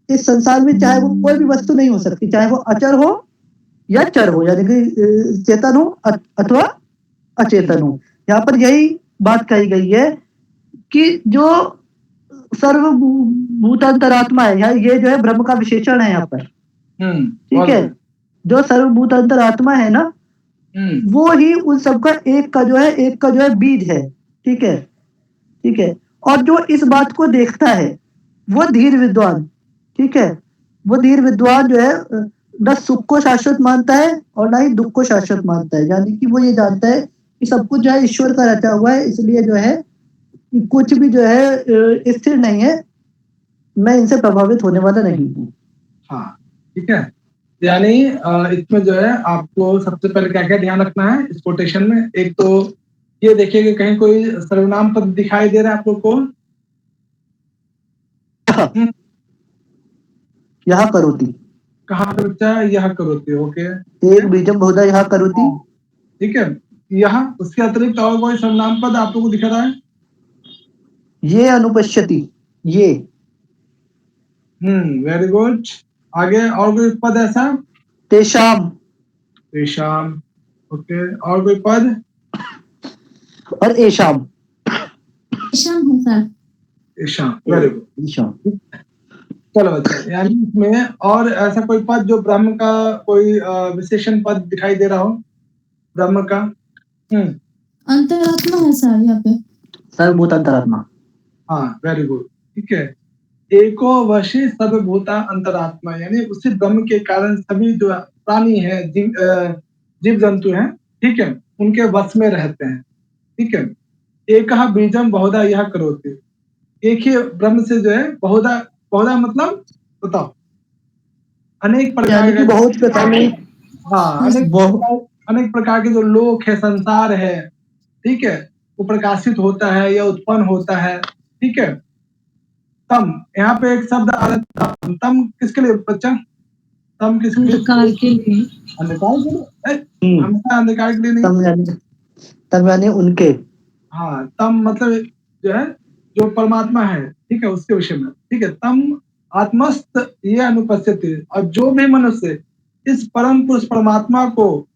इस संसार में चाहे वो कोई भी वस्तु नहीं हो सकती, चाहे वो अचर हो या चर हो, यानी कि चेतन हो अथवा अचेतन हो। यहाँ पर यही बात कही गई है कि जो सर्वभूतांतरात्मा है, ये जो है ब्रह्म का विशेषण है यहाँ पर, ठीक है। जो सर्वभूतांतरात्मा है ना, वो ही उन सबका एक का जो है बीज है, ठीक है, ठीक है। और जो इस बात को देखता है वो धीर विद्वान, ठीक है, वो धीर विद्वान जो है न सुख को शाश्वत मानता है और ना ही दुख को शाश्वत मानता है। यानी कि वो ये जानता है कि सब कुछ जो है ईश्वर का रचा हुआ है, इसलिए जो है कुछ भी जो है स्थिर नहीं है, मैं इनसे प्रभावित होने वाला नहीं हूँ। हाँ ठीक है, यानी इसमें जो है आपको सबसे पहले क्या क्या ध्यान रखना है इस कोटेशन में। एक तो ये देखिए कि कहीं कोई सर्वनाम पद दिखाई दे रहा है आप लोग को? यहाँ करोति, कहाँ पे बच्चा? यह करोति, ओके। एक बीजम बहुधा यहाँ करोति, ठीक है। यहाँ उसके अतिरिक्त और कोई सर्वनाम पद आप लोग को दिख रहा है? ये अनुपश्यति, ये। Very good. आगे और कोई पद ऐसा? तेषाम, तेषाम, ओके। और कोई पद? और एषाम, एषाम है सर। एषाम, वेरी गुड। एषाम, चलो अच्छा, यानी इसमें और ऐसा कोई पद जो ब्रह्म का कोई विशेषण पद दिखाई दे रहा हो ब्रह्म का? अंतरात्मा है सर यहाँ पे, सर्वभूत अंतरात्मा। हाँ वेरी गुड, ठीक है। एको वशी सर्वभूता अंतरात्मा, यानी उसी ब्रह्म के कारण सभी जो प्राणी है, जीव जंतु हैं, ठीक है, उनके वश में रहते हैं, ठीक है। एक बीजम बहुधा यह करोति, एक ही ब्रह्म से जो है बहुधा, बहुधा मतलब बताओ, अनेक प्रकार के बहुत प्रकार में, हाँ, अनेक प्रकार के जो लोक है, संसार है, ठीक है, वो प्रकाशित होता है या उत्पन्न होता है, ठीक है। तम, यहाँ पे एक शब्द आ रहा है, तम किसके लिए बच्चा? तम किसके लिए? अंधकार के लिए। अंधकार के लिए? हमेशा अंधकार के लिए नहीं, तम यानी उनके, हाँ, तम मतलब जो है, जो परमात्मा है, ठीक है, उसके विषय में, ठीक है। तम आत्मस्थ ये अनुपस्थिति, और जो भी मनुष्य इस परम पुरुष परमात्मा को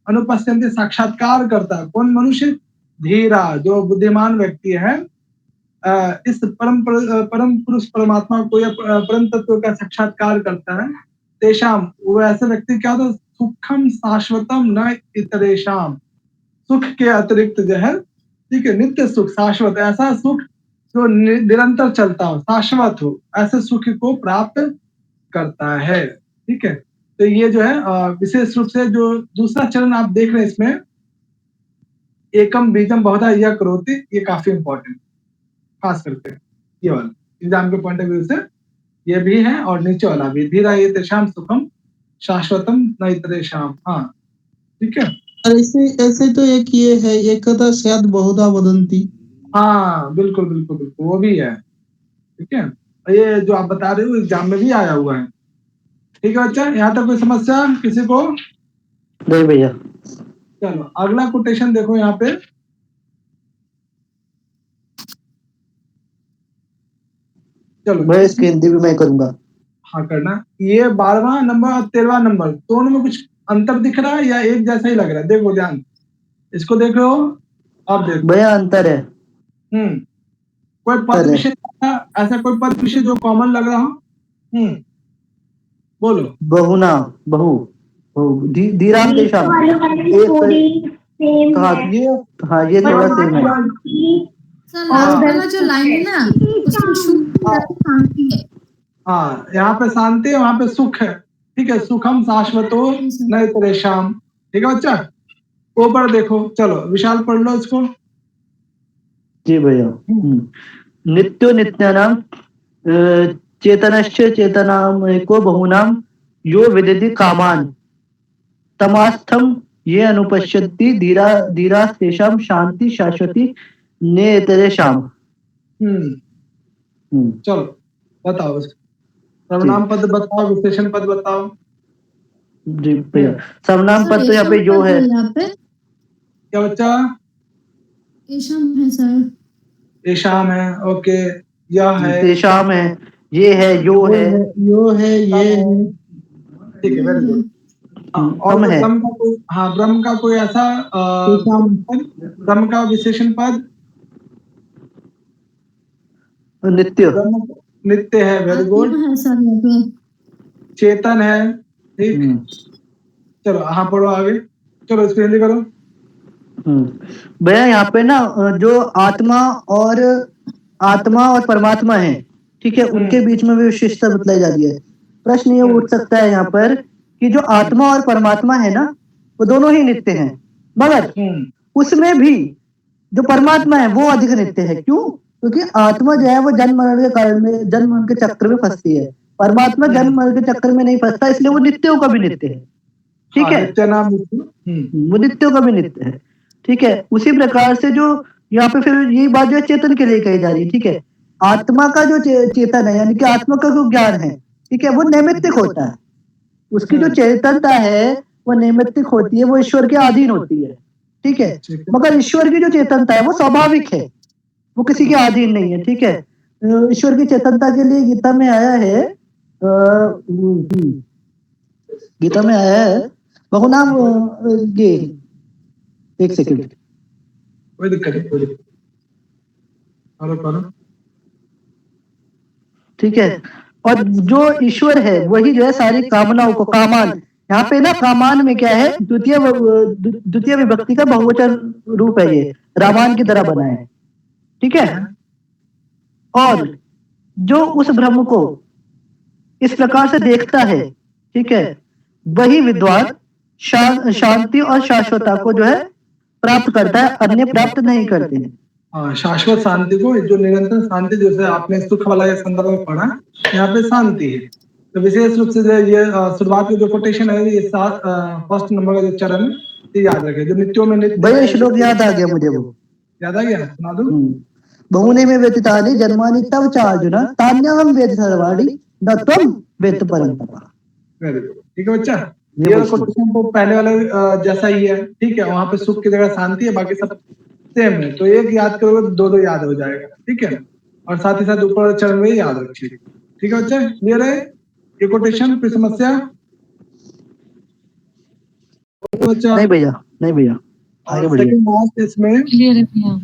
अनुपस्थिति साक्षात्कार करता है, कौन मनुष्य? धीरा, जो बुद्धिमान व्यक्ति है, इस परम पुरुष परमात्मा को या परम तत्व का साक्षात्कार करता है, तेषाम, वो ऐसे व्यक्ति क्या होता है? सुखम शाश्वतम न इतरेषाम, सुख के अतिरिक्त जो है, ठीक है, नित्य सुख, शाश्वत, ऐसा सुख जो निरंतर चलता हो, शाश्वत हो, ऐसे सुख को प्राप्त करता है, ठीक है। तो ये जो है विशेष रूप से जो दूसरा चरण आप देख रहे हैं इसमें, एकम बीजम बहुधा यह करोति, ये काफी इंपॉर्टेंट, खास करके ये वाला एग्जाम के पॉइंट ऑफ व्यू से ये भी है, और नीचे वाला भी, धीरा ये तेषाम सुखम शाश्वतम न इतरेषाम, हाँ, ठीक है। ऐसे ऐसे तो एक ये है, एकदा स्यात् बहुधा वदन्ति, हाँ, बिल्कुल बिल्कुल बिल्कुल, वो भी है, ठीक है। ये जो आप बता रहे हो एग्जाम में भी आया हुआ है, ठीक है बच्चा। यहाँ तक कोई समस्या किसी को? नहीं भैया। चलो अगला कोटेशन देखो यहाँ पे, चलो मैं इसकी हिंदी भी मैं करूंगा। हाँ करना। ये 12वां नंबर और 13वां नंबर दोनों में कुछ अंतर दिख रहा है या एक जैसा ही लग रहा है? देखो ध्यान, इसको देख रहे हो, अब देखो भैया अंतर है। कोई पद विषय, ऐसा कोई पद विषय जो कॉमन लग रहा हो? बोलो। बहुना, बहु, धीराम देशाम, हाँ ये थोड़ा सेम है। सर लास्ट वाला जो लाइन है ना, उसमें सुख शांति है। हाँ, यहाँ पे शांति है, वहां पे सुख है, ठीक है। सुखम शाश्वतो न इतरेषाम, ठीक है बच्चा। ऊपर देखो, चलो विशाल पढ़ लो इसको। जी भैया। नित्यो नित्यानाम चेतनश्च चेतनाम एको बहुनाम यो विदिति कामान तमास्थम ये अनुपश्यति धीरा धीरा तेषाम शांति शाश्वती नेतरेषाम। चलो बताओ, सर्वनाम पद बताओ, विशेषण पद बताओ। जी भैया, सर्वनाम पद तो यहाँ पे जो है, क्या बच्चा? एशाम है सर, एशाम है, ओके। यह है, तेषाम है, ये है, यो है, यो है, ये है, ठीक है, वेरी गुड। और है, ब्रह्म का कोई, हाँ, ब्रह्म का कोई ऐसा ब्रह्म का विशेषण पद? नित्य, नित्य है, वेरी गुड। चेतन है, ठीक। चलो हाँ पढ़ो आगे, चलो इसको हिंदी करो। भैया यहाँ पे ना जो आत्मा और परमात्मा है, ठीक है, उनके बीच में भी विशेषता बतलाई जा रही है। प्रश्न ये उठ सकता है यहाँ पर कि जो आत्मा और परमात्मा है ना, वो दोनों ही नित्य हैं, मगर उसमें भी जो परमात्मा है वो अधिक नित्य है। क्यों? क्योंकि आत्मा जो है वो जन्म मरण के कारण में, जन्म मरण के चक्र में फंसती है, परमात्मा जन्म मरण के चक्र में नहीं फंसता, इसलिए वो नित्यों का भी नित्य है, ठीक है। वो नित्यों का भी नित्य है, ठीक है। उसी प्रकार से जो यहाँ पे फिर यही बात जो चेतन के लिए कही जा रही है, ठीक है। आत्मा का जो चेतन है, यानी कि आत्मा का जो ज्ञान है, ठीक है, वो नैमित्तिक होता है। उसकी जो चेतनता है वो नैमित्तिक होती है, वो ईश्वर के अधीन होती है, ठीक है। मगर ईश्वर की जो चेतनता है वो स्वाभाविक है, वो किसी के अधीन नहीं है, ठीक है। ईश्वर की चेतनता के लिए गीता में आया है, बहुनाम, ये एक सेकंड, कोई दिक्कत नहीं, ठीक है। और जो ईश्वर है वही जो है सारी कामनाओं को, कामान, यहाँ पे ना कामान में क्या है, द्वितीय विभक्ति का बहुवचन रूप है, ये रामान की तरह बना है, ठीक है। और जो उस ब्रह्म को इस प्रकार से देखता है, ठीक है, वही विद्वान शांति और शाश्वता को जो है प्राप्त करता है, अन्य प्राप्त नहीं करते हैं। शाश्वत शांति को, जो निरंतर शांति, जैसे आपने सुख वाला ये संदर्भ में पढ़ा, यहाँ पे शांति है। तो विशेष रूप से जो ये शुरुआत में जो कोटेशन है, ये फर्स्ट नंबर का जो चरण, ये याद रखे, जो नित्यों में नित्य। भाई श्लोक याद आ गया मुझे, वो याद आ गया, सुना दूं? बहुने में व्यतीतानि जन्मानि तव च अर्जुन तान्यहं वेद सर्वाणि न त्वं वेत्त परन्तप। वेरी गुड, ठीक है बच्चा। ये कोटेशन तो पहले वाले जैसा ही है, ठीक है। वहां पे सुख की जगह शांति है, बाकी सब सेम है। तो एक याद करोगे तो दो याद हो जाएगा, ठीक है। और साथ ही साथ ऊपर चरण में याद रखिए, ठीक है बच्चा। क्लियर है ये कोटेशन? कोई समस्या? नहीं भैया, नहीं भैया, आगे बढ़िए। सेकंड लास्ट इसमें क्लियर है भैया।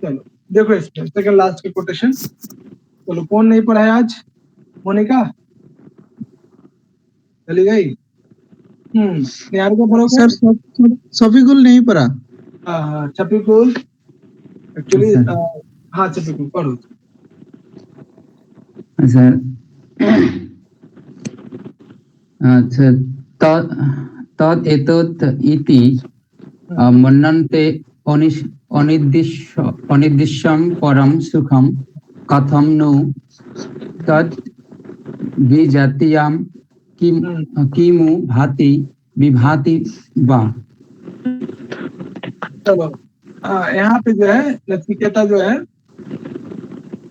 चलो देखो इसमें सेकंड लास्ट का कोटेशन। चलो, कौन नहीं पढ़ा है आज? मोनिका चली गई। यार को पढ़ोगे? सर सफीकुल नहीं पढ़ा। हाँ, छपीकुल एक्चुअली, हाँ छपीकुल पढ़ो। अच्छा, तद एतत् इति मन्यन्ते अनिर्दिश्यं परम सुखम कथम नु तत् विजातीयां किमु भाति विभाति वा। चलो, यहाँ पे जो है नचिकेता जो है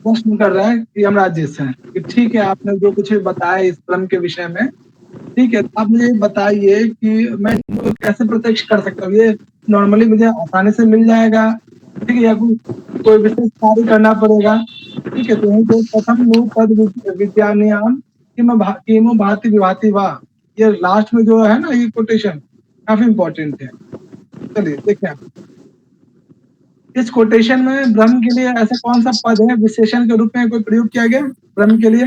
प्रश्न कर रहा है कि यमराज जी से कि ठीक है, आपने जो कुछ बताया इस ब्रह्म के विषय में, ठीक है, आप मुझे बताइए कि मैं कैसे प्रत्यक्ष कर सकता हूँ? ये नॉर्मली मुझे आसानी से मिल जाएगा, ठीक है, या कोई विशेष कार्य करना पड़ेगा? ठीक है, तो प्रथम नु पद विज्ञानियाम किमु भाति विभाति वा, ये लास्ट में जो है ना, ये कोटेशन काफी इंपॉर्टेंट है। चलिए देखिए, इस कोटेशन में ब्रह्म के लिए ऐसा कौन सा पद है विशेषण के रूप में कोई प्रयोग किया गया ब्रह्म के लिए?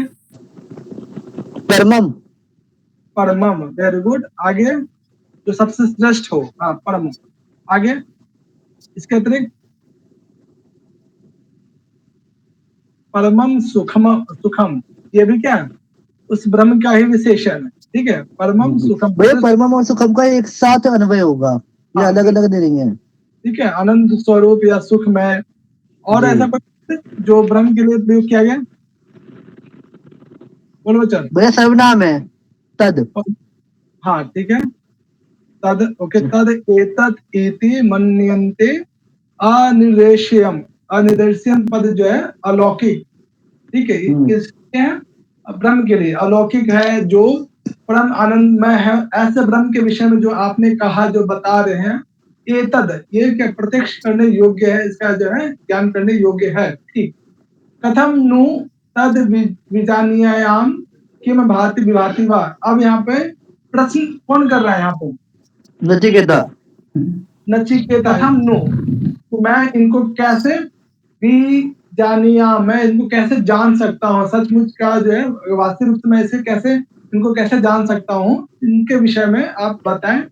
परमम। परमम, वेरी गुड। आगे जो सबसे श्रेष्ठ हो, हाँ परम। आगे इसके अतिरिक्त परमम सुखम, ये भी क्या उस ब्रह्म का ही विशेषण है, ठीक है। परमम सुखम, परमम और सुखम का एक साथ अन्वय होगा, ये अलग अलग नहीं है, ठीक है। आनंद स्वरूप या सुखमय, और ऐसा कोई जो ब्रह्म के लिए प्रयोग किया गया? बोलो बच्चा। भैया सर्वनाम है तद। हाँ ठीक है, तद। ओके, तद एतत् इति मन्यन्ते अनिर्देश्यम। अनिर्देश्यम पद जो है अलौकिक, ठीक है, किसके है? ब्रह्म के लिए अलौकिक है, जो परम आनंदमय है। ऐसे ब्रह्म के विषय में जो आपने कहा, जो बता रहे हैं, एतद, ये क्या प्रत्यक्ष करने योग्य है, इसका जो है ज्ञान करने योग्य है, ठीक। कथम नु तद विजानीयाम किम भाति विभाति वा। अब यहाँ पे प्रश्न कौन कर रहा है? यहाँ पे नचिकेता। नचिकेता। कथम नु, तो मैं इनको कैसे विजानिया, मैं इनको कैसे जान सकता हूँ? सचमुच का जो है वास्तविक रूप से मैं इसे कैसे, इनको कैसे जान सकता हूँ? इनके विषय में आप बताएं।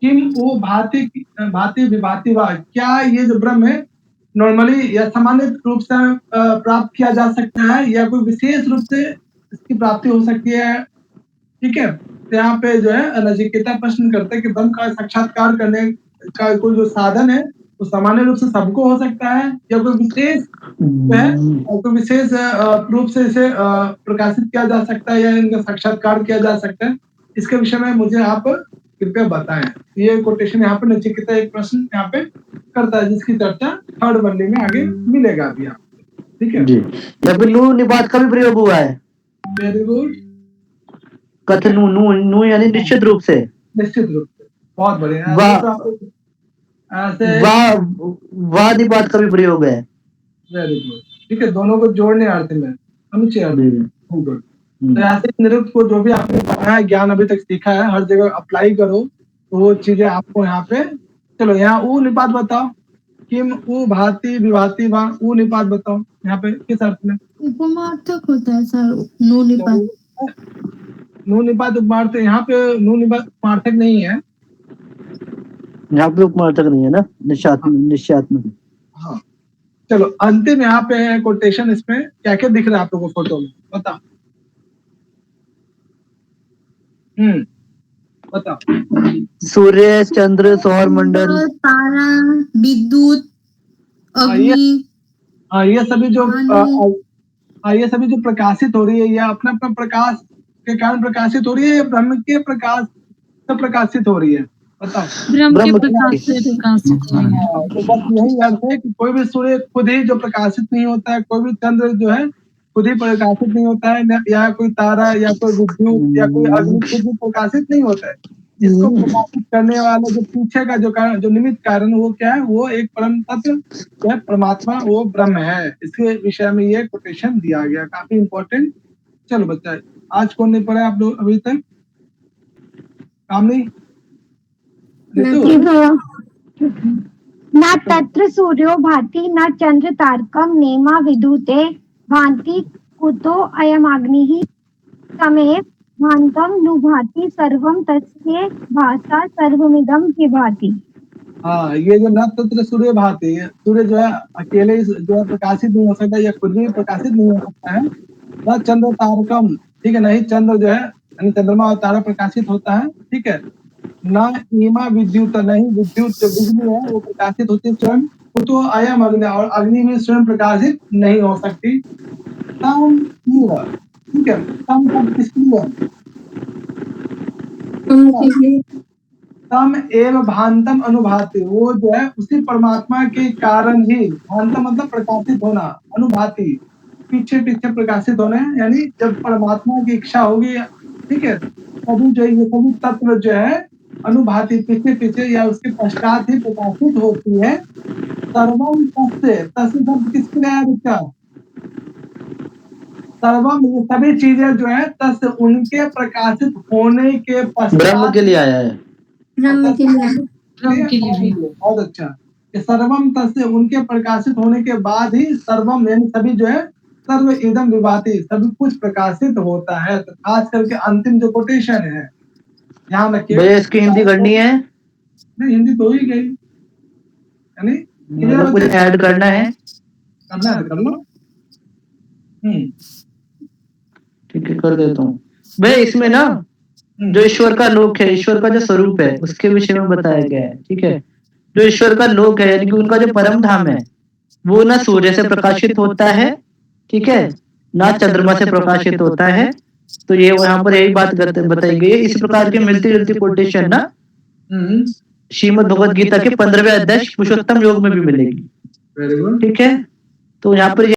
किम वो भाति विभाति वा, क्या ये जो ब्रह्म है नॉर्मली या सामान्य रूप से प्राप्त किया जा सकता है, या कोई विशेष रूप से इसकी प्राप्ति हो सकती है? ठीक है, तो यहाँ पे जो है नचिकेता प्रश्न करते हैं कि ब्रह्म का साक्षात्कार करने का कोई जो साधन है वो सामान्य रूप से सबको हो सकता है, या कोई विशेष है, कोई विशेष रूप से इसे प्रकाशित किया जा सकता है, या इनका साक्षात्कार किया जा सकता है? इसके विषय में मुझे आप कृपया बताएं। ये कोटेशन यहाँ पे नचिकेता एक प्रश्न यहाँ पे करता है, जिसकी चर्चा थर्ड वनडे में आगे मिलेगा अभी आपको, ठीक है जी। या फिर नू निपात का भी प्रयोग हुआ है। Very good. कथन नू यानी निश्चित रूप से, निश्चित रूप से, बहुत बढ़िया। वाह निपात का भी प्रयोग है। वेरी गुड, ठीक है, दोनों को जोड़ने अर्थ में अनुच्छेद अर्थ। गुड। तो ऐसे निरुक्त को जो भी आपने पढ़ा है, ज्ञान अभी तक सीखा है, हर जगह अप्लाई करो तो वो चीजें आपको यहाँ पे। चलो यहाँ ऊ निपात बताओ, किम ऊ भाति विभाति वा, ऊ निपात बताओ यहाँ पे किस अर्थ में? उपमार्थक होता है सर, नू निपात। नू निपात उपमार्थ, यहाँ पे नू निपात उपमार्थक नहीं है, यहाँ पे उपमार्थक नहीं है ना, निश्चयात्मक। हाँ चलो अंतिम यहाँ पे है कोटेशन, इसमें क्या क्या दिख रहा है आप लोगों को फोटो में, बताओ। बताओ। सूर्य, चंद्र, सौर मंडल, तारा, विद्युत, अग्नि, ये सभी जो भानु। ये सभी जो प्रकाशित हो रही है, ये अपना अपना प्रकाश के कारण प्रकाशित हो रही है, या ब्रह्म के प्रकाश से प्रकाशित हो रही है, बताओ। ब्रह्म के प्रकाश से प्रकाशित हो रही है। तो बस यही अर्थ है कि कोई भी सूर्य खुद ही जो प्रकाशित नहीं होता है, कोई भी चंद्र जो है खुद ही प्रकाशित नहीं होता है, या कोई तारा या कोई विद्युत या कोई अग्नि खुद भी प्रकाशित नहीं होता है। इसको प्रकाशित करने वाला जो पीछे का जो कारण, जो निमित्त कारण, वो क्या है? वो एक परम तत्व जो है, परमात्मा, वो ब्रह्म है। इसके विषय में ये कोटेशन दिया गया, काफी इंपॉर्टेंट। चलो बच्चा, आज कौन नहीं पढ़ा आप लोग अभी तक? कामनी, न तत्र सूर्यो भाति न चंद्र तारकम नेमा विद्युते भांति कुतो अयमाग्निः तमेव भांतम नुभाति सर्वम तस्य भासा सर्वमिदं विभाति। हाँ, ये जो न तत्र सूर्य भाति, सूर्य जो है अकेले जो है प्रकाशित नहीं हो सकता, या खुद भी प्रकाशित नहीं हो सकता है। न चंद्र तारकम, ठीक है, नहीं चंद्र जो है यानी चंद्रमा और तारा प्रकाशित होता है, ठीक है। न ईमा विद्युत, नहीं विद्युत जो बिजली है वो प्रकाशित होती है स्वयं। तो अयम अग्नि, और अग्नि में स्वयं प्रकाशित नहीं हो सकती। तम, ठीक है, तम शब्द किसके लिए? तम एव भांतम अनुभाति, वो जो है उसी परमात्मा के कारण ही, भांतम मतलब प्रकाशित होना, अनुभाति पीछे पीछे प्रकाशित होना है, यानी जब परमात्मा की इच्छा होगी, ठीक है, तभी जो ये सभी तत्व जो है अनुभाति पीछे पीछे या उसके पश्चात ही प्रकाशित होती है। सर्वम तस्य, तस्य शब्द किसके लिए आया बच्चा? सर्वम, ये सभी चीजें जो है तस्य उनके प्रकाशित होने के पश्चात, ब्रह्म के लिए आया है, ब्रह्म के लिए। ब्रह्म के लिए भी। बहुत अच्छा। कि सर्वम तस्य, उनके प्रकाशित होने के बाद ही सर्वम यानी सभी जो है सर्व इदम विभाति, सभी कुछ प्रकाशित होता है। तो खास करके अंतिम जो कोटेशन है, ध्यान रखिए। भैया इसकी हिंदी करनी है? नहीं, हिंदी तो ही गई, यानी मतलब कुछ ऐड करना है? करना है तो कर लो। ठीक है, कर देता हूँ। भैया इसमें ना जो ईश्वर का लोक है, ईश्वर का जो स्वरूप है, उसके विषय में बताया गया है, ठीक है। जो ईश्वर का लोक है यानी कि उनका जो परम धाम है, वो ना सूर्य से प्रकाशित होता है, ठीक है, ना चंद्रमा से प्रकाशित होता है। तो ये वहां पर यही बात बताई गई है। इस प्रकार की मिलती जुलती कोटेशन ना श्रीमद् भगवद गीता के 15वें अध्याय पुरुषोत्तम योग में भी मिलेगी, ठीक है। तो यहाँ पर